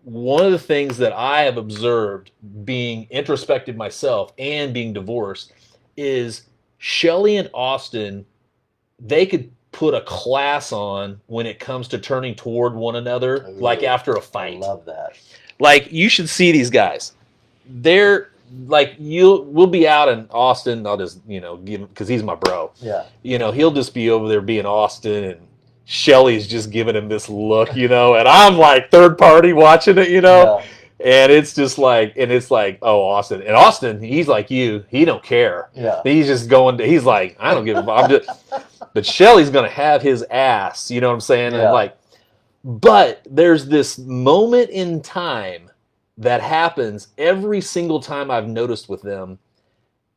one of the things that I have observed being introspective myself and being divorced is Shelly and Austin, they could put a class on when it comes to turning toward one another, like after a fight. I love that. Like, you should see these guys. They're like, we'll be out in Austin. I'll just, give him, because he's my bro. Yeah. He'll just be over there being Austin, and Shelly's just giving him this look, and I'm like third party watching it, Yeah. And it's just like, oh, Austin. And Austin, he's like you. He don't care. Yeah. He's just he's like, I don't give a fuck. But Shelly's going to have his ass. You know what I'm saying? Yeah. And but there's this moment in time that happens every single time I've noticed with them.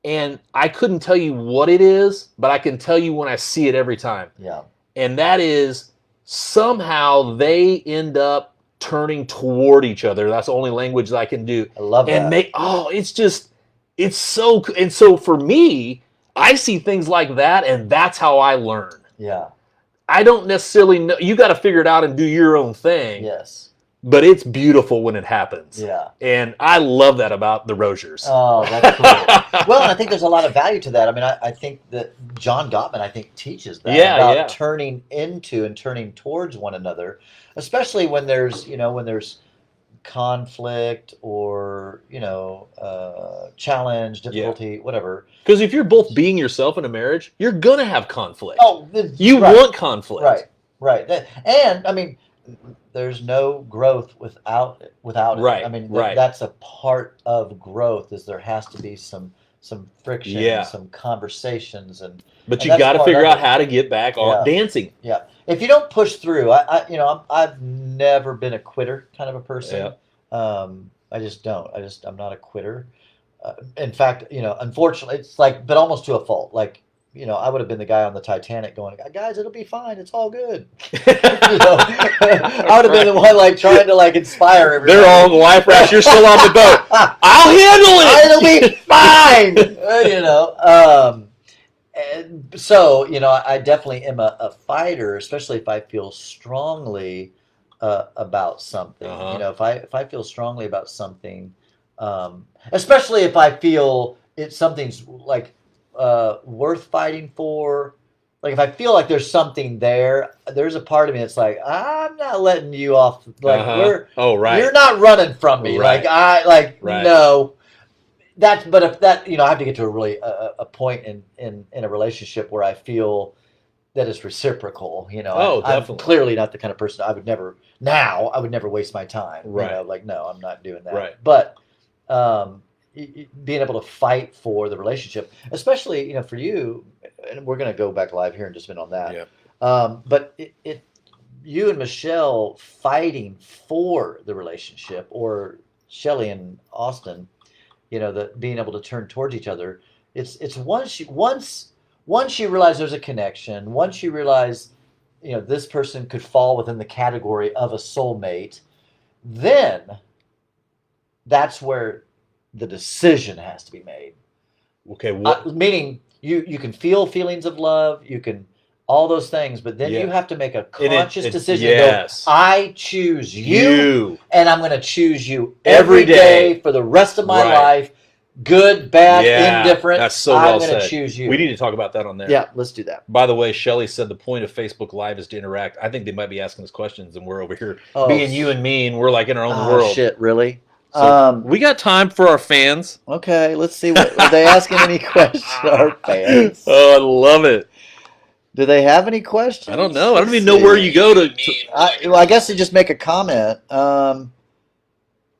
And I couldn't tell you what it is, but I can tell you when I see it every time. Yeah. And that is somehow they end up turning toward each other. That's the only language that I can do. I love that. And it's so, and so for me, I see things like that, and that's how I learn. Yeah. I don't necessarily know. You got to figure it out and do your own thing. Yes. But it's beautiful when it happens. Yeah. And I love that about the Rosiers. Oh, that's cool. Well, and I think there's a lot of value to that. I mean, I think that John Gottman, teaches that about turning into and turning towards one another, especially when there's, conflict or, challenge, difficulty, whatever. Because if you're both being yourself in a marriage, you're going to have conflict. Oh, you want conflict. Right. And, there's no growth without it. Right. I mean, that's a part of growth. Is there has to be some friction, some conversations, but you got to figure out how to get back on dancing. Yeah. If you don't push through, I've never been a quitter kind of a person. Yeah. I just don't. I'm not a quitter. In fact, unfortunately, it's but almost to a fault. I would have been the guy on the Titanic going, guys, it'll be fine. It's all good. I would have been the one trying to inspire everybody. They're all on the life raft. You're still on the boat. I'll handle it. It'll be fine. And so, I definitely am a fighter, especially if I feel strongly about something. If I feel strongly about something, especially if I feel something's worth fighting for. If I feel like there's something there, there's a part of me that's I'm not letting you off. You're not running from me. Right. No. but if that, I have to get to a really a point in a relationship where I feel that it's reciprocal. Oh, I'm definitely. clearly not the kind of person I would never waste my time. Right. Like, no, I'm not doing that. Right. But being able to fight for the relationship, especially, for you, and we're going to go back live here in just a minute on that. Yeah. But you and Michelle fighting for the relationship, or Shelley and Austin, the being able to turn towards each other. It's once you realize there's a connection, once you realize, this person could fall within the category of a soulmate, then that's where the decision has to be made. Okay. What? Meaning you can feel feelings of love, you can all those things, but then you have to make a conscious decision. Yes. To go, I choose you, and I'm going to choose you every day for the rest of my life. Good, bad, indifferent. That's so well I'm going said. to choose you. We need to talk about that on there. Yeah, let's do that. By the way, Shelley said the point of Facebook Live is to interact. I think they might be asking us questions, and we're over here being you and me, and we're like in our own world. Oh, shit, really? So we got time for our fans. Okay, let's see. Are they asking any questions? Our fans. Oh, I love it. Do they have any questions? I don't know. I don't even know where you go to. I guess they just make a comment.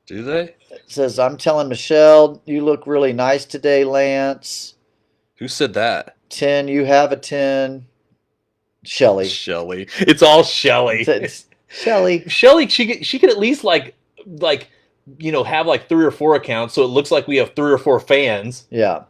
Do they? It says, I'm telling Michelle, you look really nice today, Lance. Who said that? 10, you have a 10. Shelley. Shelley. It's all Shelley. Shelley. Shelley, she could at least like have like 3 or 4 accounts, so it looks like we have 3 or 4 fans. Yeah.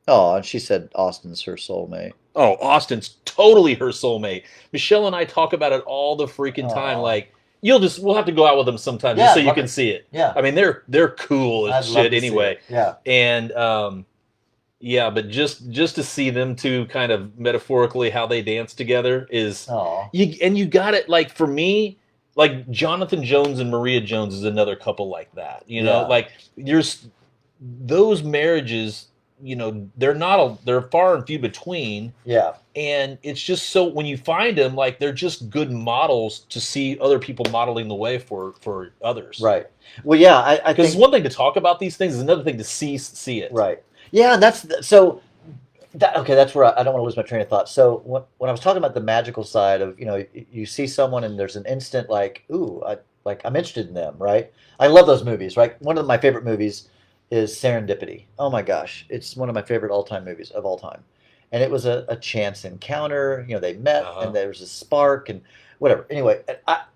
Oh, and she said Austin's her soulmate. Oh, Austin's totally her soulmate. Michelle and I talk about it all the freaking time. Like, we'll have to go out with them sometime just so you can see it. Yeah. I mean, they're cool as shit anyway. Yeah. And but just to see them two kind of metaphorically how they dance together is you got it. Like, for me, like Jonathan Jones and Maria Jones is another couple like that. Like there's those marriages. They're far and few between. Yeah. And it's just so when you find them, like they're just good models to see other people modeling the way for others. Right. Well, yeah, I think because it's one thing to talk about these things, it's another thing to see it. Right. Yeah, that's so. That's where I don't want to lose my train of thought. So when I was talking about the magical side of, you see someone and there's an instant like, ooh, I'm interested in them, right? I love those movies, right? One of my favorite movies is Serendipity. Oh my gosh, it's one of my favorite all-time movies of all time. And it was a chance encounter. They met and there was a spark and whatever. Anyway,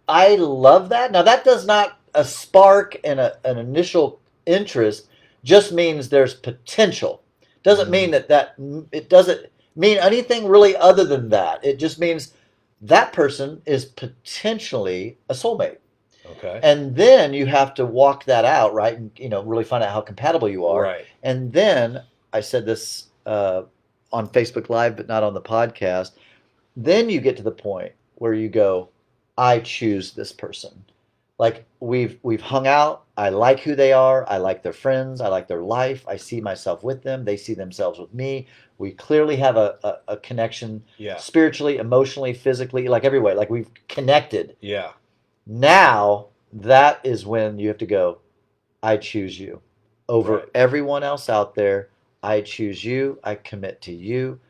I love that. Now that does not a spark and an initial interest just means there's potential. Doesn't mean that it doesn't mean anything really other than that. It just means that person is potentially a soulmate. Okay. And then you have to walk that out, right? And really find out how compatible you are. Right. And then I said this on Facebook Live, but not on the podcast. Then you get to the point where you go, I choose this person. Like we've hung out. I like who they are. I like their friends. I like their life. I see myself with them. They see themselves with me. We clearly have a connection, spiritually, emotionally, physically, like every way. Like we've connected. Yeah. Now that is when you have to go, I choose you over everyone else out there. I choose you. I commit to you.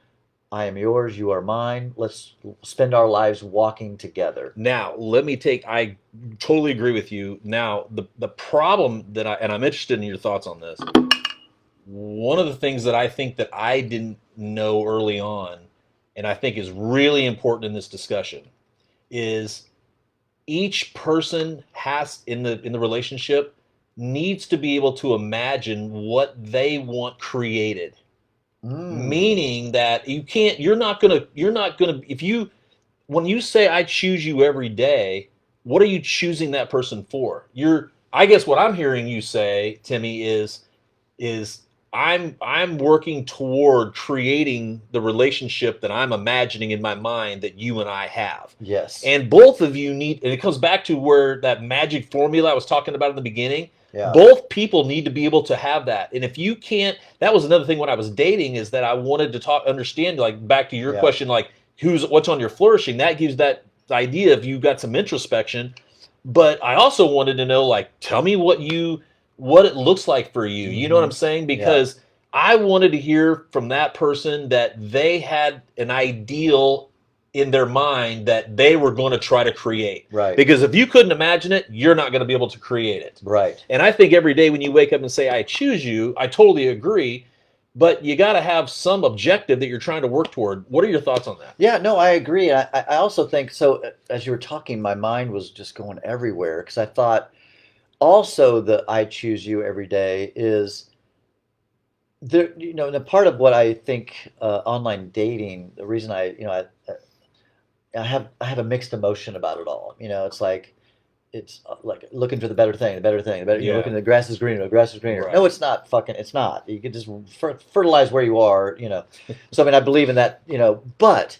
I am yours. You are mine. Let's spend our lives walking together. Now, I totally agree with you. Now, the problem that I'm interested in your thoughts on this. One of the things that I think that I didn't know early on, and I think is really important in this discussion, is each person has in the relationship needs to be able to imagine what they want created. Meaning that you're not gonna when you say I choose you every day, what are you choosing that person for? I guess what I'm hearing you say, Timmy, is I'm working toward creating the relationship that I'm imagining in my mind that you and I have. Yes. And both of you and it comes back to where that magic formula I was talking about in the beginning. Yeah. Both people need to be able to have that. And if you can't, that was another thing when I was dating, is that I wanted to understand, like back to your question, like what's on your flourishing, that gives that idea if you've got some introspection. But I also wanted to know, like, tell me what you what it looks like for you. You know what I'm saying? Because I wanted to hear from that person that they had an ideal in their mind that they were going to try to create. Right. Because if you couldn't imagine it, you're not going to be able to create it. Right. And I think every day when you wake up and say, I choose you, I totally agree. But you got to have some objective that you're trying to work toward. What are your thoughts on that? Yeah, no, I agree. I also think so. As you were talking, my mind was just going everywhere because I thought also the I choose you every day is there. You know, and a part of what I think online dating, the reason I have a mixed emotion about it all. You know, it's like looking for the better thing, the better thing, the better. You're looking, the grass is greener, the grass is greener. Right. No, it's not. Fucking, it's not. You can just fertilize where you are. You know, so I mean, I believe in that. You know, but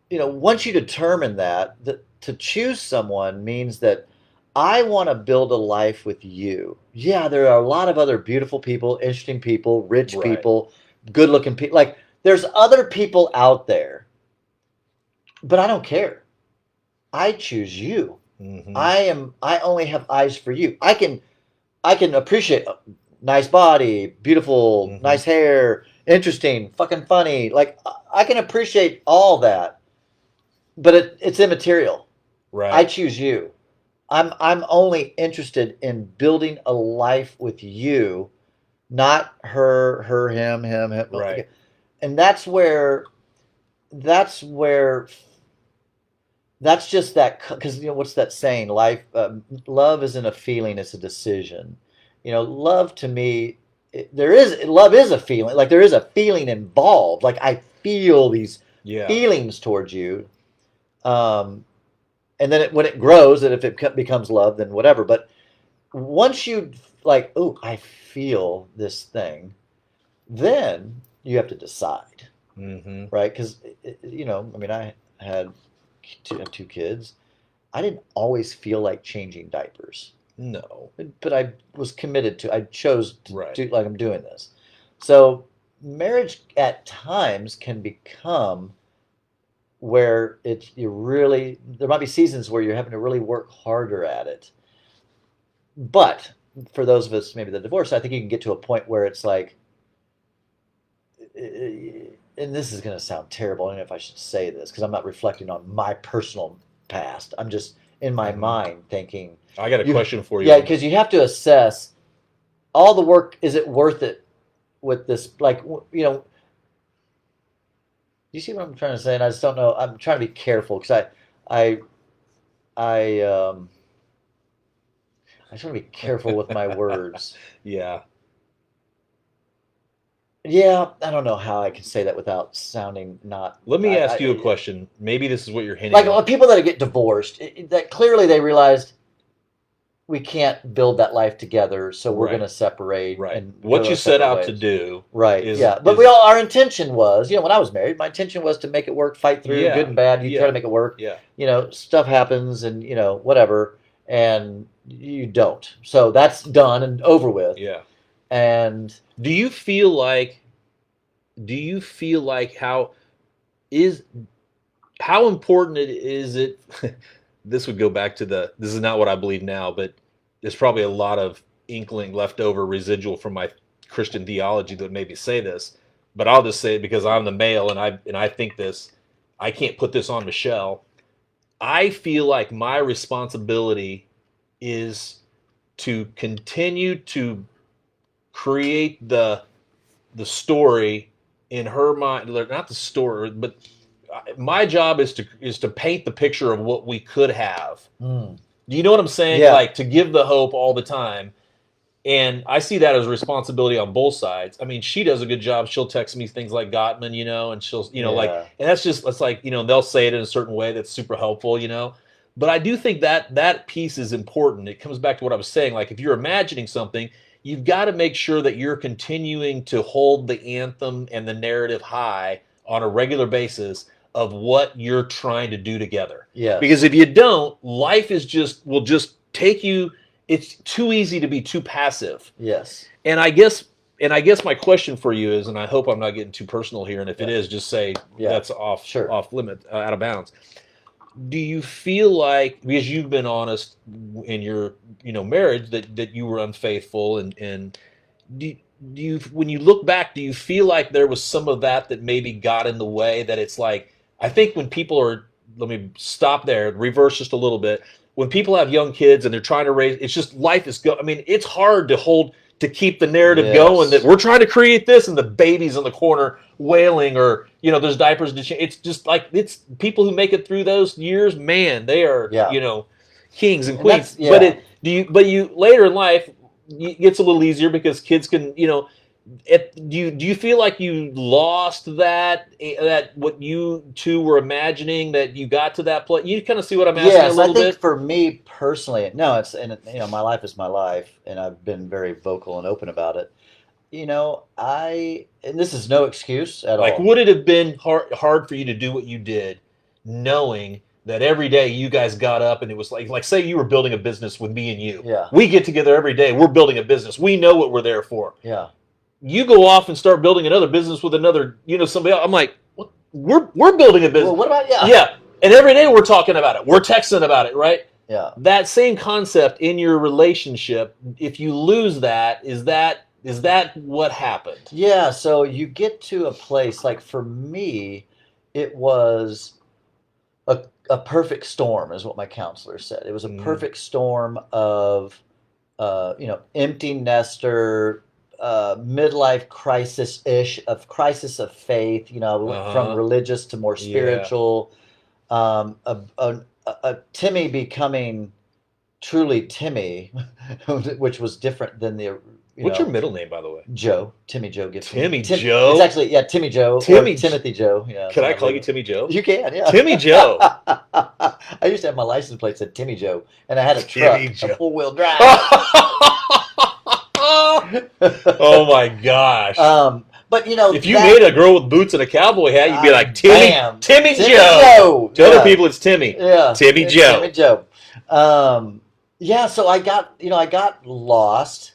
you know, once you determine that to choose someone means that I want to build a life with you. Yeah, there are a lot of other beautiful people, interesting people, rich Right. people, good-looking people. Like, there's other people out there, but I don't care. I choose you. Mm-hmm. I only have eyes for you. I can appreciate a nice body, beautiful, nice hair, interesting, fucking funny. Like, I can appreciate all that, but it's immaterial. Right. I choose you. I'm only interested in building a life with you, not her, him. Right. And that's just that, because you know what's that saying? Love isn't a feeling; it's a decision. You know, love to me, love is a feeling. Like there is a feeling involved. Like I feel these feelings towards you. And then when it grows, and if it becomes love, then whatever. But once you like, oh, I feel this thing, then you have to decide, right? Because you know, I mean, I had two kids. I didn't always feel like changing diapers. No, but I was committed to. I chose to Right. do like I'm doing this. So marriage at times can become where there might be seasons where you're having to really work harder at it. But for those of us maybe that divorced, I think you can get to a point where it's like, and this is going to sound terrible, I don't know if I should say this because I'm not reflecting on my personal past. I'm just in my mind thinking. I got a question for you. Yeah, because you have to assess all the work. Is it worth it with this? Like, you know, you see what I'm trying to say? And I just don't know. I'm trying to be careful because I just want to be careful with my words. Yeah. Yeah, I don't know how I can say that without sounding not. Let me ask you a question. Maybe this is what you're hinting like at. people that get divorced, that clearly they realized we can't build that life together, so we're Right. going to separate. Right. And What go you our set separate out ways. to do. Right. Is, yeah. But our intention was, you know, when I was married, my intention was to make it work, fight through, good and bad. You try to make it work. Yeah. You know, stuff happens and, you know, whatever. And you don't. So that's done and over with. Yeah. And do you feel like how important is it this would go back to this is not what I believe now, but there's probably a lot of inkling left over residual from my Christian theology that would maybe say this, but I'll just say it because I'm the male and I think this. I can't put this on Michelle. I feel like my responsibility is to continue to create the story in her mind, not the story, but my job is to paint the picture of what we could have. Do you know what I'm saying? Yeah. Like to give the hope all the time. And I see that as a responsibility on both sides. I mean, she does a good job. She'll text me things like Gottman, you know, and she'll, you know, like, and that's like, you know, they'll say it in a certain way that's super helpful, you know. But I do think that piece is important. It comes back to what I was saying. Like if you're imagining something, you've got to make sure that you're continuing to hold the anthem and the narrative high on a regular basis of what you're trying to do together. Yeah. Because if you don't, life will just take you. It's too easy to be too passive. Yes. And I guess my question for you is, and I hope I'm not getting too personal here, and if it is, just say that's off limit, out of bounds. do you feel like, because you've been honest in your marriage, that you were unfaithful, and do, do you, when you look back, do you feel like there was some of that maybe got in the way, that it's like, I think when people are, let me stop there, reverse just a little bit. When people have young kids and they're trying to raise, it's just life is I mean, it's hard to keep the narrative going that we're trying to create this, and the baby's in the corner wailing, or there's diapers to change. It's just like, it's people who make it through those years, man, they are kings and queens. But but you later in life, it gets a little easier because kids can, do you feel like you lost that what you two were imagining, that you got to that place? You kind of see what I'm asking a little bit? I think for me personally, no, my life is my life, and I've been very vocal and open about it. And this is no excuse at all. Like, would it have been hard for you to do what you did, knowing that every day you guys got up and it was like say you were building a business with me and you. Yeah. We get together every day. We're building a business. We know what we're there for. Yeah. You go off and start building another business with another, somebody else. I'm like, what? We're building a business. Well, what about Yeah. And every day we're talking about it. We're texting about it, right? Yeah. That same concept in your relationship, if you lose that, is that what happened? Yeah, so you get to a place, like for me, it was a perfect storm, is what my counselor said. It was a perfect storm of, empty nester, midlife crisis-ish, of crisis of faith. I went from religious to more spiritual. A Timmy becoming truly Timmy, which was different than the. What's your middle name, by the way? Joe. Timmy Joe gets Timmy Joe? It's actually, Timmy Joe. Timothy Joe. Yeah. Can I call you Timmy Joe? You can, yeah. Timmy Joe. I used to have my license plate said Timmy Joe, and I had a truck, a four-wheel drive. Oh my gosh. But if you made a girl with boots and a cowboy hat, you'd be like, Timmy Joe. To other people, it's Timmy. Yeah. Timmy Joe. Timmy Joe. So I got lost.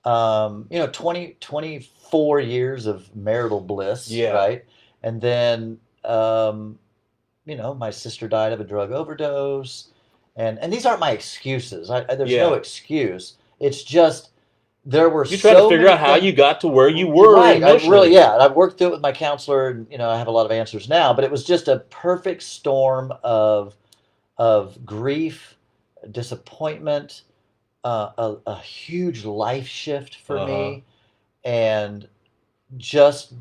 24 years of marital bliss, right? And then, my sister died of a drug overdose, and these aren't my excuses. There's no excuse. It's just there were. You try to figure out how you got to where you were. Right. I've worked through it with my counselor, and I have a lot of answers now. But it was just a perfect storm of grief, disappointment. A huge life shift for me, and just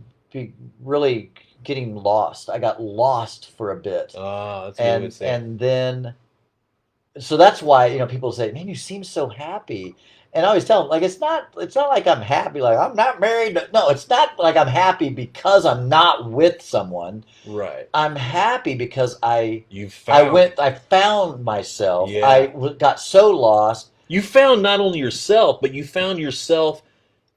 really getting lost. I got lost for a bit. That's and then, so that's why people say, "Man, you seem so happy." And I always tell them, like, it's not like I'm happy, like I'm not married. No, it's not like I'm happy because I'm not with someone. Right. I'm happy because I found myself. Yeah. I got so lost. You found not only yourself, but you found yourself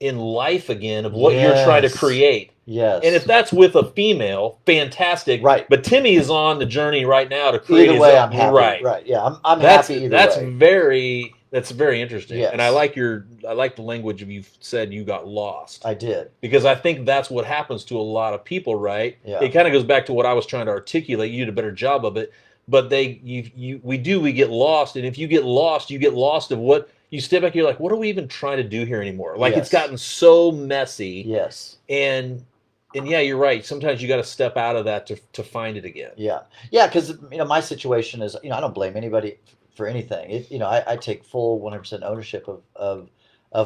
in life again, of what you're trying to create. Yes. And if that's with a female, fantastic. Right. But Timmy is on the journey right now to create either way, I'm happy. Right. Yeah. I'm happy either way. That's very interesting. Yes. And I like the language of you said you got lost. I did. Because I think that's what happens to a lot of people, right? Yeah. It kind of goes back to what I was trying to articulate. You did a better job of it. But we get lost, and if you get lost of what you step back. You're like, what are we even trying to do here anymore? Like, it's gotten so messy. Yes. And yeah, you're right. Sometimes you got to step out of that to find it again. Yeah, because my situation is, I don't blame anybody for anything. I take full 100% ownership of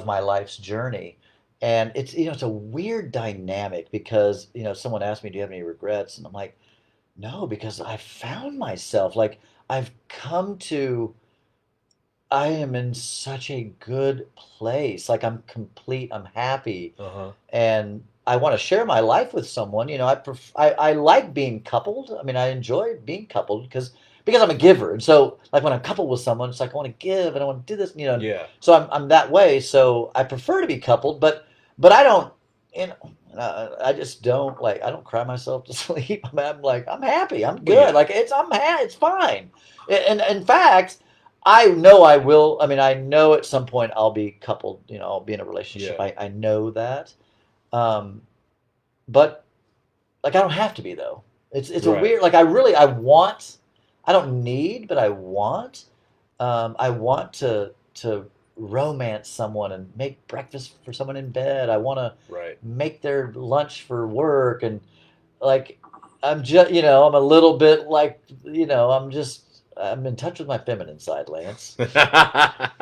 my life's journey, and it's a weird dynamic because someone asked me, do you have any regrets? And I'm like, no, because I found myself. Like, I am in such a good place. Like, I'm complete. I'm happy, and I want to share my life with someone. I like being coupled. I mean, I enjoy being coupled because I'm a giver, and so like when I'm coupled with someone, it's like I want to give and I want to do this. Yeah. So I'm that way. So I prefer to be coupled, but I don't. I just don't I don't cry myself to sleep. I'm like, I'm happy. I'm good. Yeah. Like it's fine. And in fact, I know I will. I mean, I know at some point I'll be coupled. I'll be in a relationship. Yeah. I know that. But like, I don't have to be though. It's a Right. weird. Like, I don't need, but I want. I want to romance someone and make breakfast for someone in bed. I want to Right. make their lunch for work, and like I'm just, I'm a little bit like, I'm in touch with my feminine side, Lance.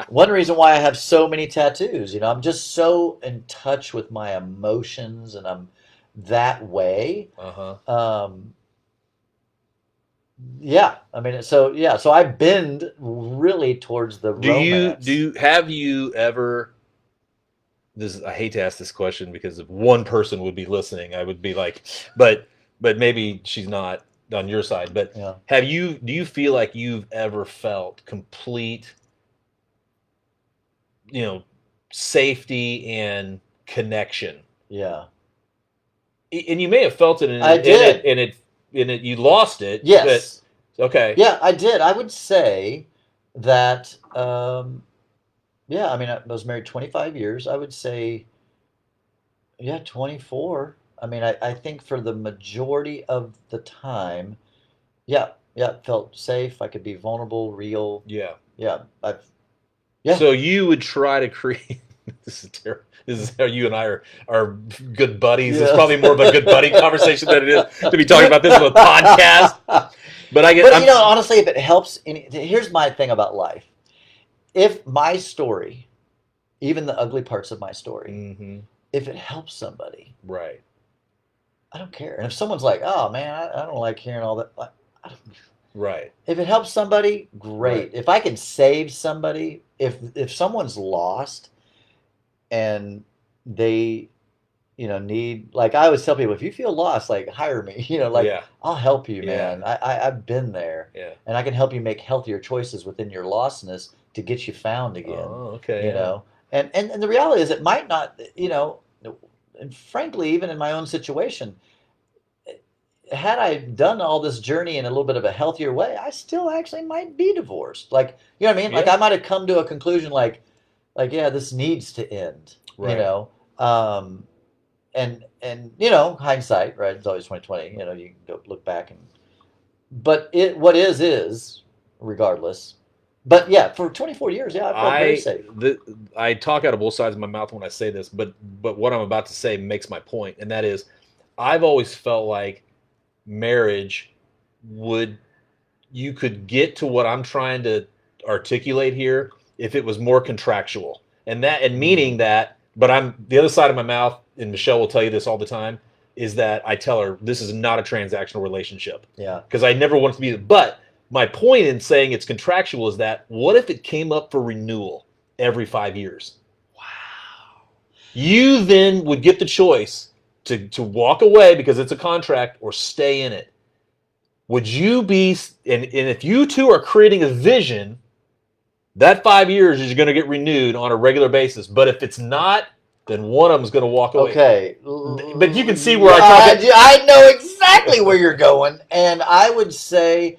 One reason why I have so many tattoos, I'm just so in touch with my emotions, and I'm that way. Uh-huh. Yeah, I mean, so I bend really towards the romance. Have you ever, I hate to ask this question because if one person would be listening, I would be like, but maybe she's not on your side, but Yeah. do you feel like you've ever felt complete, safety and connection? Yeah. And you may have felt it, I did. And you lost it. Yes. Okay. Yeah, I did. I would say that, yeah, I mean, I was married 25 years. I would say, yeah, 24. I mean, I think for the majority of the time, yeah, it felt safe. I could be vulnerable, real. Yeah. Yeah, yeah. So you would try to create. This is terrible. This is how you and I are good buddies. It's probably more of a good buddy conversation than it is to be talking about this on a podcast. But honestly, if it helps, here's my thing about life. If my story, even the ugly parts of my story, if it helps somebody, right, I don't care. And if someone's like, "Oh man, I don't like hearing all that," right. If it helps somebody, great. Right. If I can save somebody, if someone's lost and they, need, like I always tell people, if you feel lost, like hire me, I'll help you, man. I've been there, and I can help you make healthier choices within your lostness to get you found again. Oh, okay. And the reality is, it might not, and frankly, even in my own situation, had I done all this journey in a little bit of a healthier way, I still actually might be divorced. Like, you know what I mean? Like, I might have come to a conclusion like, yeah, this needs to end. Right. And hindsight, right? It's always 2020. You can go look back but what is regardless. But yeah, for 24 years, yeah, I felt very safe. I talk out of both sides of my mouth when I say this, but what I'm about to say makes my point, and that is, I've always felt like marriage you could get to what I'm trying to articulate here if it was more contractual, and meaning that, but I'm the other side of my mouth, and Michelle will tell you this all the time, is that I tell her this is not a transactional relationship. Yeah. Because I never want it to be, but my point in saying it's contractual is that, what if it came up for renewal every 5 years? Wow. You then would get the choice to walk away because it's a contract, or stay in it. Would you be, and if you two are creating a vision, that 5 years is going to get renewed on a regular basis. But if it's not, then one of them is going to walk away. Okay. But you can see where I know exactly where you're going. And I would say,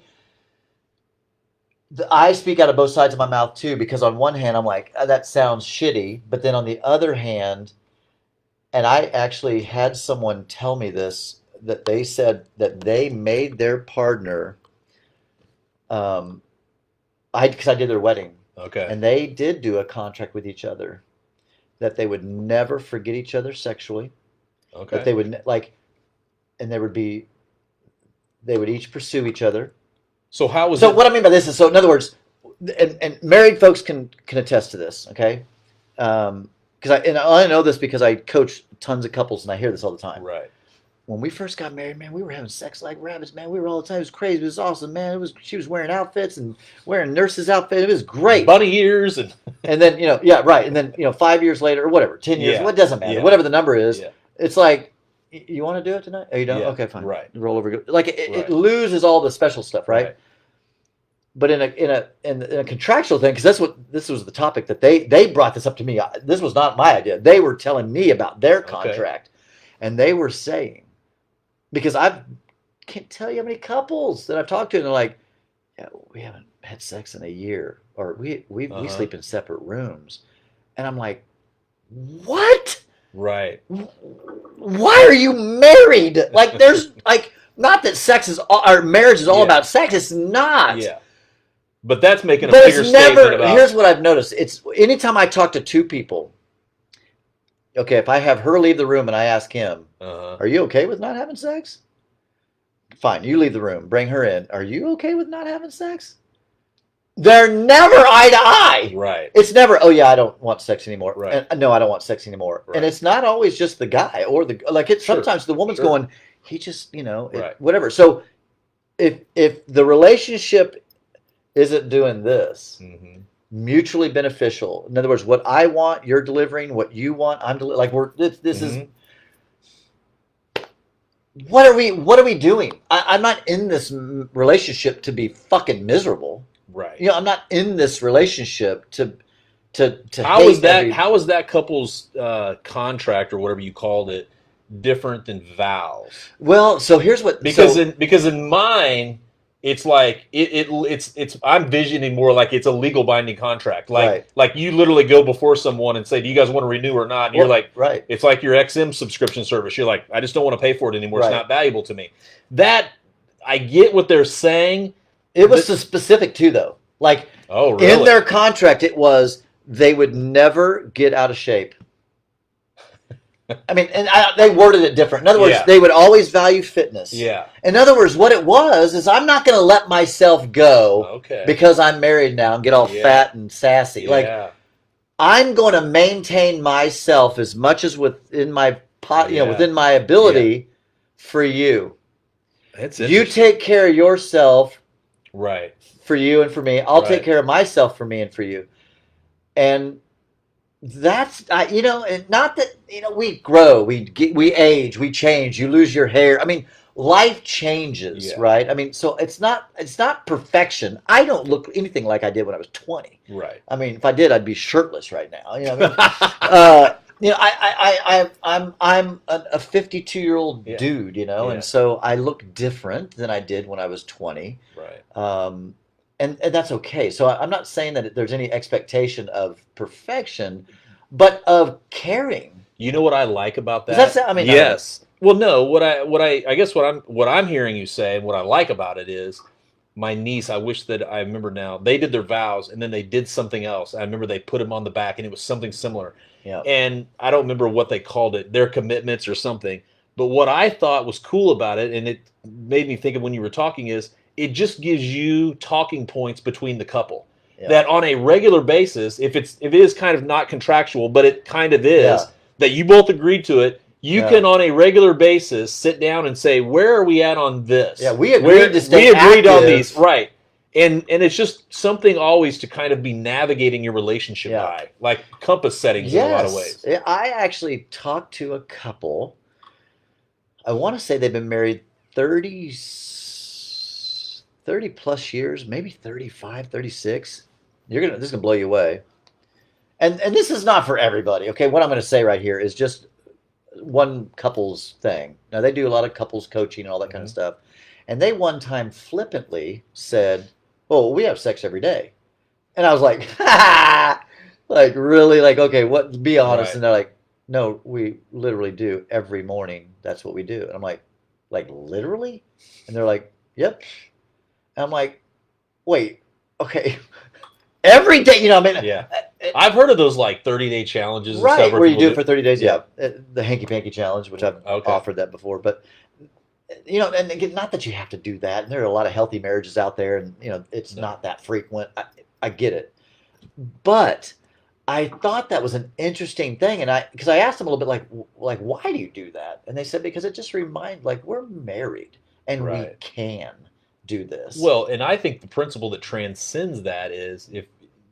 I speak out of both sides of my mouth too, because on one hand, I'm like, that sounds shitty. But then on the other hand, and I actually had someone tell me this, that they said that they made their partner, because I did their wedding. Okay. And they did do a contract with each other that they would never forget each other sexually. Okay. That they would and they would each pursue each other. So how was So what I mean by this is, so in other words, and married folks can attest to this, okay? Because I only know this because I coach tons of couples and I hear this all the time. Right. When we first got married, man, we were having sex like rabbits, man. We were all the time. It was crazy. It was awesome, man. She was wearing outfits and wearing nurses' outfits. It was great. Bunny ears and then, yeah, right. And then, 5 years later or whatever, 10 years, what doesn't matter. Whatever the number is, it's like, you want to do it tonight? Are you done? Okay, fine. Right. Roll over. Like it loses all the special stuff, right? But in a contractual thing, because this was the topic that they brought this up to me. This was not my idea. They were telling me about their contract, and they were saying, because I can't tell you how many couples that I've talked to, and they're like, yeah, we haven't had sex in a year, or we sleep in separate rooms, and I'm like, what? Right. Why are you married? Like, there's like, Not that sex is all, our marriage is all about sex. It's not. Yeah. But that's making a But bigger it's never. statement about. Here's what I've noticed. It's anytime I talk to two people. Okay, if I have her leave the room and I ask him, "Are you okay with not having sex?" Fine, you leave the room. Bring her in. Are you okay with not having sex? They're never eye to eye. Right. It's never, oh yeah, I don't want sex anymore. Right. And, no, I don't want sex anymore. Right. And it's not always just the guy or the like. It's sometimes the woman's going, he just, whatever. So if the relationship isn't doing this, mutually beneficial. In other words, what I want, you're delivering. What you want, I'm delivering. Like this is. What are we doing? I'm not in this relationship to be fucking miserable. Right. I'm not in this relationship to how is that couple's contract or whatever you called it different than vows? Well, so here's what because in mine it's like it's I'm visioning more like it's a legal binding contract. Like you literally go before someone and say, "Do you guys want to renew or not?" And you're like, right. It's like your XM subscription service. You're like, "I just don't want to pay for it anymore. It's not valuable to me." That I get what they're saying. It was specific too, though. Like, really? In their contract, it was they would never get out of shape. I mean, and they worded it different. In other words, they would always value fitness. Yeah. In other words, what it was is I'm not going to let myself go because I'm married now and get all fat and sassy. Yeah. Like, I'm going to maintain myself as much as within my within my ability for you. That's you take care of yourself, right? For you and for me. I'll take care of myself for me and for you. And that's and not that we grow, we age, we change. You lose your hair. I mean, life changes, right? I mean, so it's not perfection. I don't look anything like I did when I was 20. Right. I mean, if I did, I'd be shirtless right now. You know what I mean? I'm a 52-year-old dude, and so I look different than I did when I was 20. Right. And that's okay. So I'm not saying that there's any expectation of perfection, but of caring. You know what I like about that? Yes. Well, no. What I'm hearing you say, and what I like about it is, my niece. I wish that I remember now. They did their vows, and then they did something else. I remember they put them on the back, and it was something similar. Yeah. And I don't remember what they called it, their commitments or something. But what I thought was cool about it, and it made me think of when you were talking, is it just gives you talking points between the couple. Yeah. That on a regular basis, if it is kind of not contractual, but it kind of is, that you both agreed to it, you can on a regular basis sit down and say, where are we at on this? Yeah, we agreed to stay active. We agreed on these, right. And it's just something always to kind of be navigating your relationship by, like compass settings in a lot of ways. I actually talked to a couple, I want to say they've been married 30 plus years, maybe 35, 36. This is going to blow you away. And this is not for everybody, okay? What I'm going to say right here is just one couple's thing. Now, they do a lot of couples coaching and all that kind of stuff. And they one time flippantly said, "Oh, we have sex every day." And I was like, ha! Like, really? Like, okay, what? Be honest. Right. And they're like, "No, we literally do every morning. That's what we do." And I'm like, literally? And they're like, "Yep." And I'm like, wait, okay. Every day, I've heard of those like 30-day challenges and right, stuff where you do it for 30 days. Yeah. The hanky panky challenge, which I've offered that before. But, and again, not that you have to do that. And there are a lot of healthy marriages out there, and, it's not that frequent. I get it. But I thought that was an interesting thing. And because I asked them a little bit like, why do you do that? And they said, because it just reminds, like, we're married and we can do this. Well, and I think the principle that transcends that is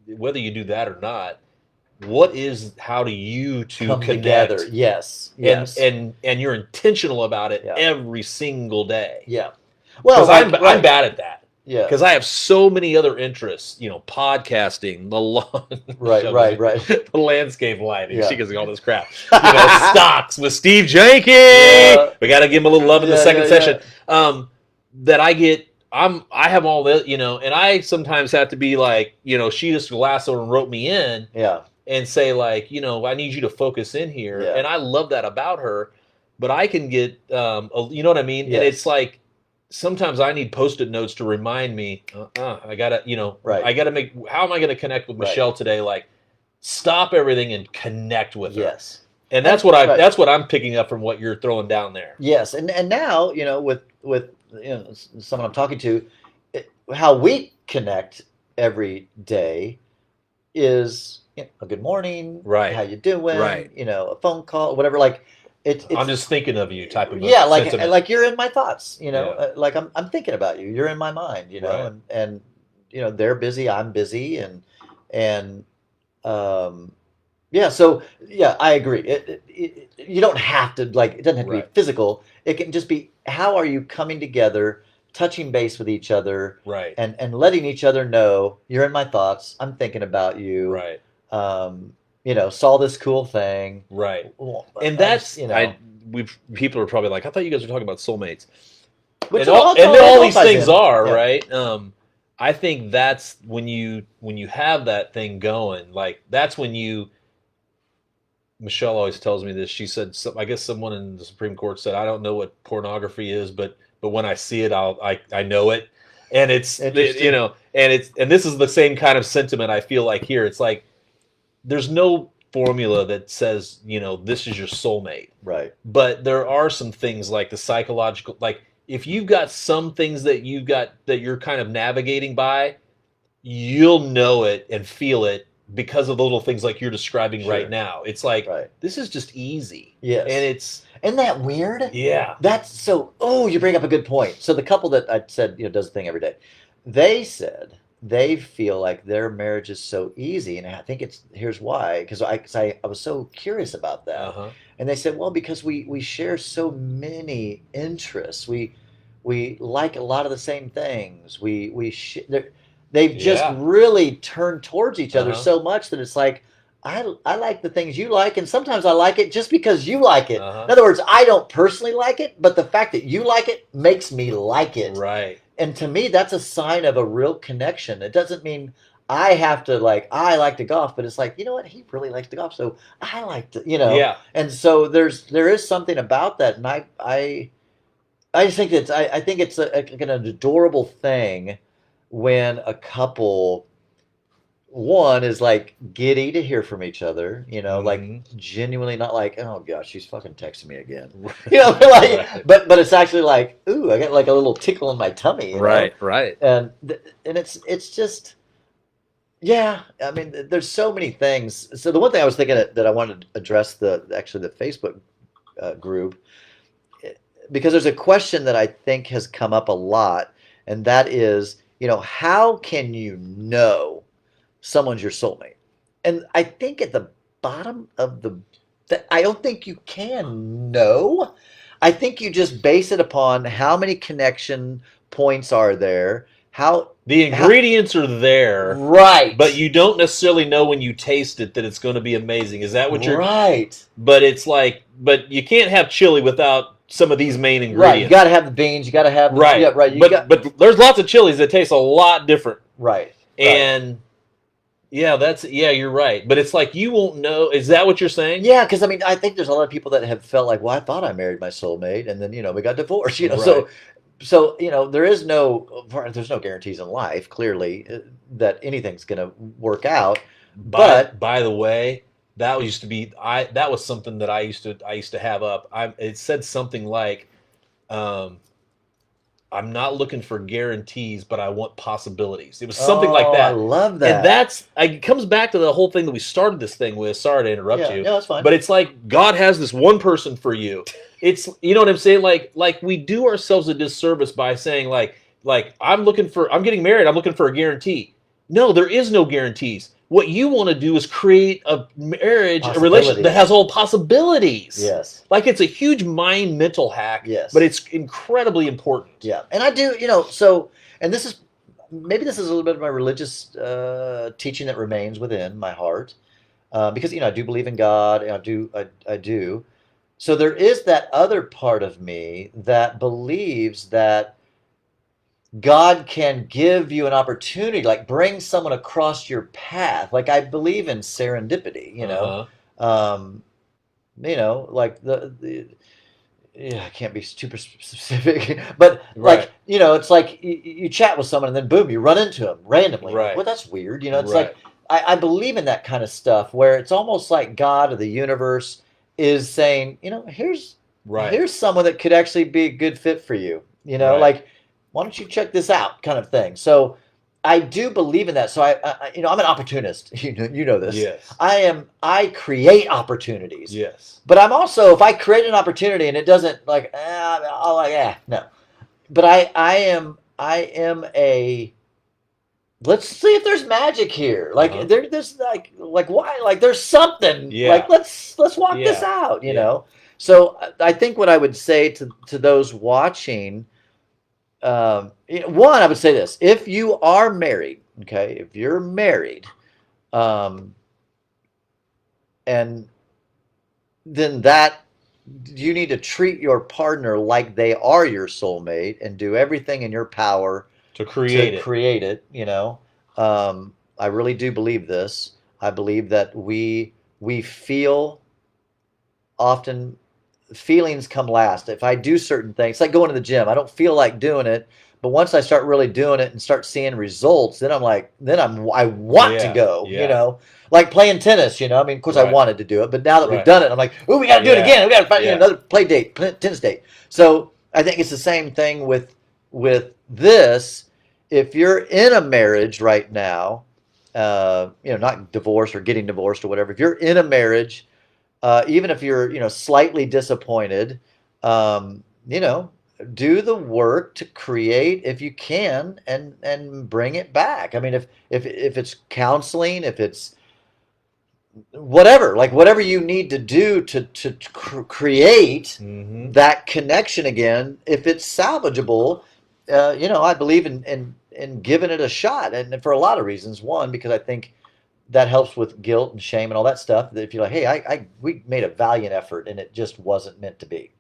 whether you do that or not, how do you two come connect together? Yes. And you're intentional about it every single day. Yeah. Well, I'm bad at that. Yeah. Because I have so many other interests, podcasting, the lawn, right. the landscape lighting. She gets all this crap. Stocks with Steve Jenkins. We got to give him a little love in the second session. That I get. I have all this, and I sometimes have to be like, she just lassoed and wrote me in, and say like, I need you to focus in here, and I love that about her, but I can get, you know what I mean, and it's like sometimes I need Post-it notes to remind me, I gotta, Right. I gotta how am I gonna connect with Michelle today? Like, stop everything and connect with her. Yes. And that's what I'm picking up from what you're throwing down there. Yes, and now with someone I'm talking to, how we connect every day is a good morning, Right? How you doing? Right. A phone call, whatever. Like it's I'm just thinking of you, type of sentiment. Like you're in my thoughts. Yeah. Like I'm thinking about you. You're in my mind. Right. And they're busy. I'm busy, and yeah. So yeah, I agree. You don't have to it doesn't have to be physical. It can just be how are you coming together, touching base with each other, right, and letting each other know you're in my thoughts. I'm thinking about you. Right. Saw this cool thing. Right. And that's people are probably like, I thought you guys were talking about soulmates. And all these things are right. I think that's when you have that thing going, like that's when Michelle always tells me this. She said, I guess someone in the Supreme Court said, I don't know what pornography is, but when I see it, I know it. And it's, and this is the same kind of sentiment I feel like here. It's like, there's no formula that says, this is your soulmate. Right. But there are some things like the psychological, like if you've got some things that you're kind of navigating by, you'll know it and feel it because of the little things like you're describing right now. It's like, this is just easy. Yes. And isn't that weird? Yeah. That's so, you bring up a good point. So the couple that I said, does the thing every day, they said they feel like their marriage is so easy. And I think here's why, because I was so curious about that. Uh-huh. And they said, well, because we share so many interests. We like a lot of the same things. They've just really turned towards each other so much that it's like, I like the things you like, and sometimes I like it just because you like it. In other words, I don't personally like it, but the fact that you like it makes me like it. Right. And to me, that's a sign of a real connection. It doesn't mean I have to I like to golf, but it's like, you know what? He really likes to golf, so I like to, Yeah. And so there is something about that, and I just think I think it's an adorable thing when a couple, one is like giddy to hear from each other, like genuinely not like, oh gosh, she's fucking texting me again, but it's actually like, ooh, I got like a little tickle in my tummy, right, and it's just, yeah. I mean, there's so many things. So the one thing I was thinking that I wanted to address the Facebook group, because there's a question that I think has come up a lot, and that is, how can you know someone's your soulmate? And I think at the bottom of I don't think you can know. I think you just base it upon how many connection points are there, how the ingredients are there, right? But you don't necessarily know when you taste it that it's going to be amazing. Is that what you're right? But it's like, but you can't have chili without some of these main ingredients. Right, you got to have the beans. You got to have right. Yeah, right. But there's lots of chilies that taste a lot different. Right. And you're right. But it's like you won't know. Is that what you're saying? Yeah, because I mean, I think there's a lot of people that have felt like, well, I thought I married my soulmate, and then we got divorced. Right. So there's no guarantees in life. Clearly, that anything's going to work out. But by the way, that used to be that was something that I used to have up. It said something like, I'm not looking for guarantees, but I want possibilities. It was something like that. I love that. And it comes back to the whole thing that we started this thing with. Sorry to interrupt you. No, that's fine. But it's like God has this one person for you. It's, you know what I'm saying? Like we do ourselves a disservice by saying like I'm getting married, I'm looking for a guarantee. No, there is no guarantees. What you want to do is create a marriage, a relationship that has all possibilities. Yes. Like it's a huge mental hack. Yes. But it's incredibly important. Yeah. And I do, so, and this is a little bit of my religious teaching that remains within my heart. Because, I do believe in God, and I do. So there is that other part of me that believes that God can give you an opportunity, like bring someone across your path. Like I believe in serendipity, like I can't be super specific, but like it's like you chat with someone and then boom, you run into them randomly. Right. Well, that's weird. It's Right. like I believe in that kind of stuff where it's almost like God or the universe is saying, here's Right. someone that could actually be a good fit for you. Right. Like, why don't you check this out, kind of thing. So I do believe in that. So I'm an opportunist. You know this. Yes. I create opportunities. Yes. But I'm also, if I create an opportunity and it doesn't like, I'll like, no. But I am a, let's see if there's magic here. Like there's like why? Like there's something. Yeah. Like let's walk this out. You know. So I think what I would say to those watching, one, I would say this: if you are married, okay, if you're married, and then that you need to treat your partner like they are your soulmate and do everything in your power to create it. I really do believe this. I believe that we feel often. Feelings come last. If I do certain things, it's like going to the gym. I don't feel like doing it, but once I start really doing it and start seeing results, then I want to go. Like playing tennis. I mean, of course, I wanted to do it, but now that we've done it, I'm like, oh, we got to do it again. We got to find another tennis date. So I think it's the same thing with this. If you're in a marriage right now, not divorced or getting divorced or whatever, if you're in a marriage, even if you're slightly disappointed, do the work to create if you can and bring it back. I mean, if it's counseling, if it's whatever you need to do to create that connection again, if it's salvageable, I believe in giving it a shot, and for a lot of reasons. One, because I think that helps with guilt and shame and all that stuff. That if you're like, hey, we made a valiant effort and it just wasn't meant to be.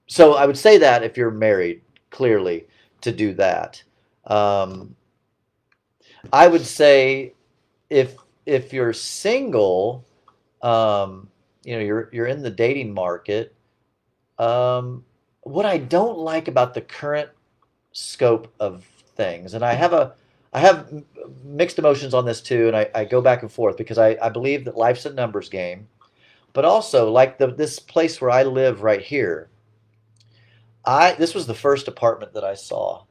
So I would say that if you're married, clearly to do that. I would say if you're single, you're in the dating market. What I don't like about the current scope of things, and I have mixed emotions on this too, and I go back and forth because I believe that life's a numbers game, but also like this place where I live right here. This was the first apartment that I saw,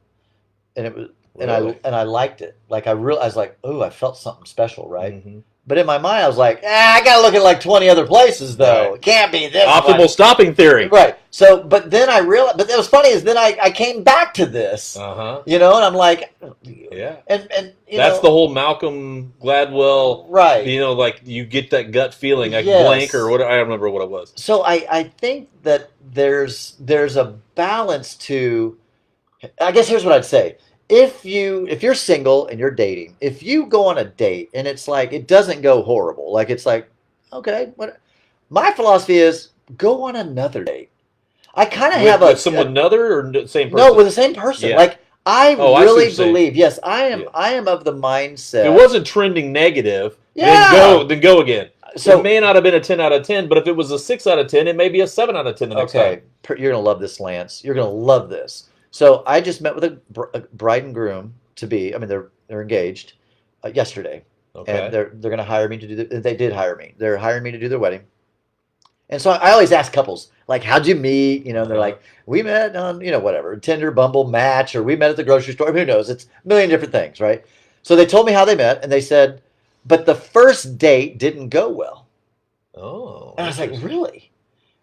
and it was Really? and I liked it. Like I was like, oh, I felt something special, right? But in my mind, I was like, I gotta look at like 20 other places though. It can't be this optimal stopping theory, right? So, but then I realized. But it was funny is then I came back to this, and I'm like, and that's the whole Malcolm Gladwell, right? Like you get that gut feeling, like blank or what, I don't remember what it was. So I think that there's a balance to. I guess here's what I'd say. If you're single and you're dating, if you go on a date and it's like it doesn't go horrible, like it's like, okay, what? My philosophy is go on another date. I kind of have with someone another or same person. No, with the same person. Like I really believe. Yes, I am of the mindset. If it wasn't trending negative, then go again. So it may not have been a 10 out of 10, but if it was a 6 out of 10, it may be a 7 out of 10 the next time. You're gonna love this, Lance. You're gonna love this. So I just met with a bride and groom to be. I mean, they're engaged yesterday, and they're going to hire me to do. They did hire me. They're hiring me to do their wedding. And so I always ask couples, like, how'd you meet? They're like, we met on whatever, Tinder, Bumble, Match, or we met at the grocery store. Who knows? It's a million different things, right? So they told me how they met, and they said, but the first date didn't go well. Oh, and I was like, really?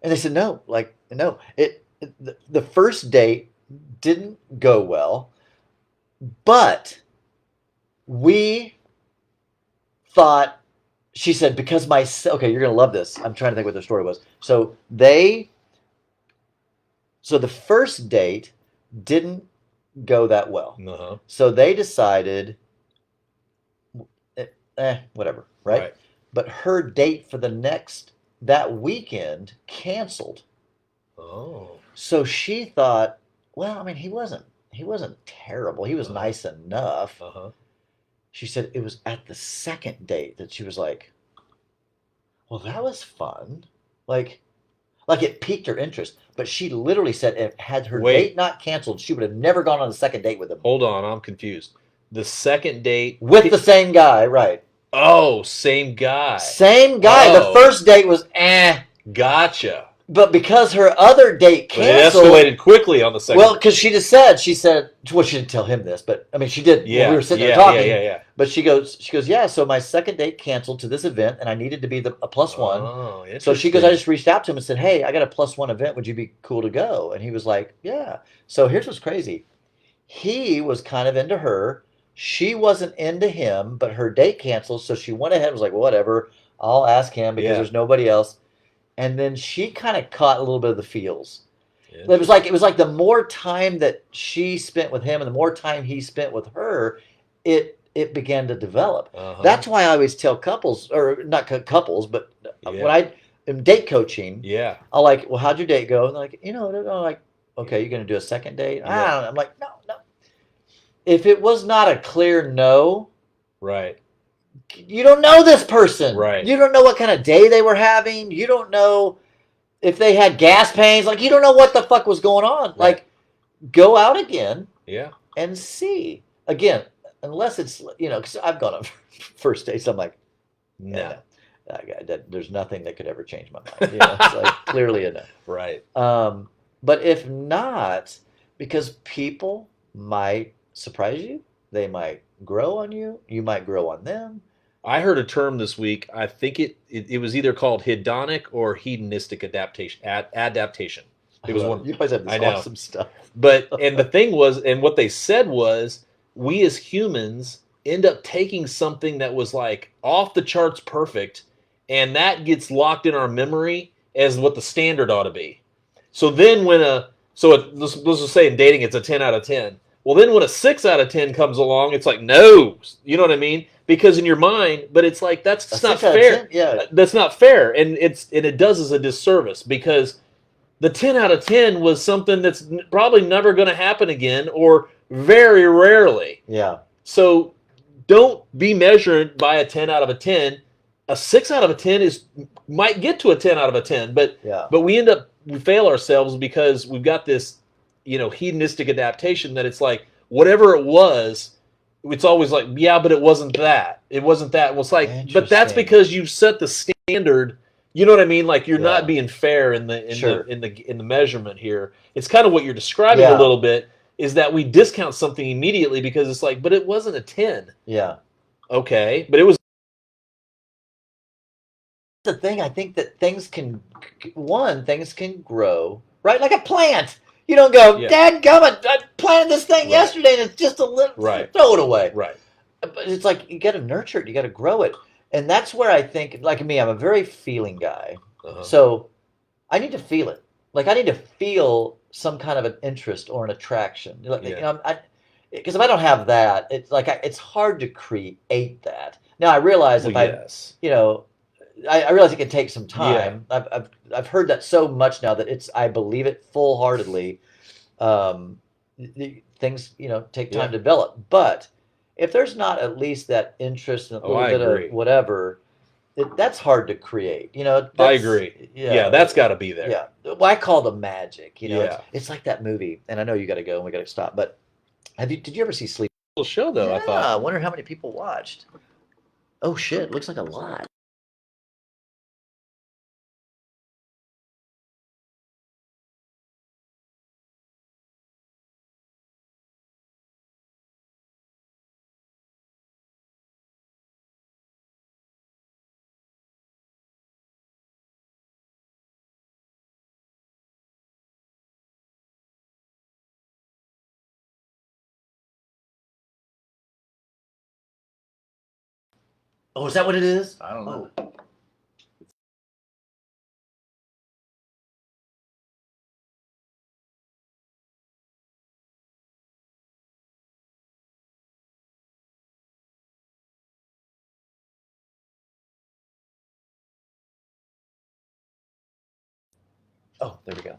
And they said, no, the first date didn't go well, but we thought, she said, because okay, you're gonna love this. I'm trying to think what their story was. So the first date didn't go that well. So they decided, whatever, right? But her date for that weekend canceled. Oh. So she thought, well, I mean, he wasn't terrible. He was nice enough. She said it was at the second date that she was like, well, that was fun. Like, Like it piqued her interest. But she literally said if had her Wait. date not canceled, she would have never gone on a second date with him. Hold on, I'm confused. The second date with the same guy, right? Oh, same guy. Same guy. Oh. The first date was Gotcha. But because her other date canceled, but it escalated quickly on the second. Well, because she said, well, she didn't tell him this, but I mean, she did. Yeah, when we were sitting there talking. Yeah. But she goes, yeah. So my second date canceled to this event, and I needed to be a plus one. Oh, so she goes, I just reached out to him and said, hey, I got a +1 event. Would you be cool to go? And he was like, yeah. So here's what's crazy. He was kind of into her. She wasn't into him, but her date canceled, so she went ahead and was like, well, whatever. I'll ask him because there's nobody else. And then she kind of caught a little bit of the feels. It was like the more time that she spent with him and the more time he spent with her, it began to develop. That's why I always tell couples, or not couples, but when I am date coaching, I'll like, well, how'd your date go? And they're like, they're like, okay, you're going to do a second date? I don't know. I'm like, no. If it was not a clear no, right. You don't know this person. Right. You don't know what kind of day they were having. You don't know if they had gas pains. Like, you don't know what the fuck was going on. Right. Like, go out again. Yeah. And see. Again, unless it's, because I've gone on first dates. I'm like, no. There's nothing that could ever change my mind. It's like clearly a no. Right. But if not, because people might surprise you. They might grow on you. You might grow on them. I heard a term this week. I think it was either called hedonic or hedonistic adaptation. It was one. You guys have this awesome stuff. But and the thing was, and what they said was, we as humans end up taking something that was like off the charts perfect, and that gets locked in our memory as what the standard ought to be. So then let's just say in dating it's a 10 out of 10. Well, then when a 6 out of 10 comes along, it's like, no, you know what I mean? Because in your mind, but it's like, that's not fair. Yeah. That's not fair. And it does us a disservice because the 10 out of 10 was something that's probably never going to happen again or very rarely. Yeah. So don't be measured by a 10 out of a 10. A 6 out of a 10 might get to a 10 out of a 10, but we fail ourselves because we've got this hedonistic adaptation that it's like whatever it was, it's always like, yeah, but it wasn't that. It wasn't that. Well, it's like, but that's because you set the standard. You know what I mean? Like you're not being fair in the measurement here. It's kind of what you're describing a little bit is that we discount something immediately because it's like, but it wasn't a 10. Yeah. Okay, but it was. The thing I think that things can grow, right? Like a plant. You don't go, dadgummit, I planted this thing yesterday and it's just a little, throw it away. Right. But it's like, you got to nurture it. You got to grow it. And that's where I think, like me, I'm a very feeling guy. So I need to feel it. Like I need to feel some kind of an interest or an attraction. Because if I don't have that, it's like, it's hard to create that. Now I realize I realize it can take some time. Yeah. I've heard that so much now that I believe it full-heartedly. Things take time to develop, but if there's not at least that interest and a little bit of whatever, that's hard to create. I agree. Yeah, that's got to be there. Yeah, well, I call the magic. It's like that movie, and I know you got to go and we got to stop. But did you ever see Sleep? Cool show though. Yeah, I thought. I wonder how many people watched. Oh shit! Looks like a lot. Oh, is that what it is? I don't know. Oh, there we go.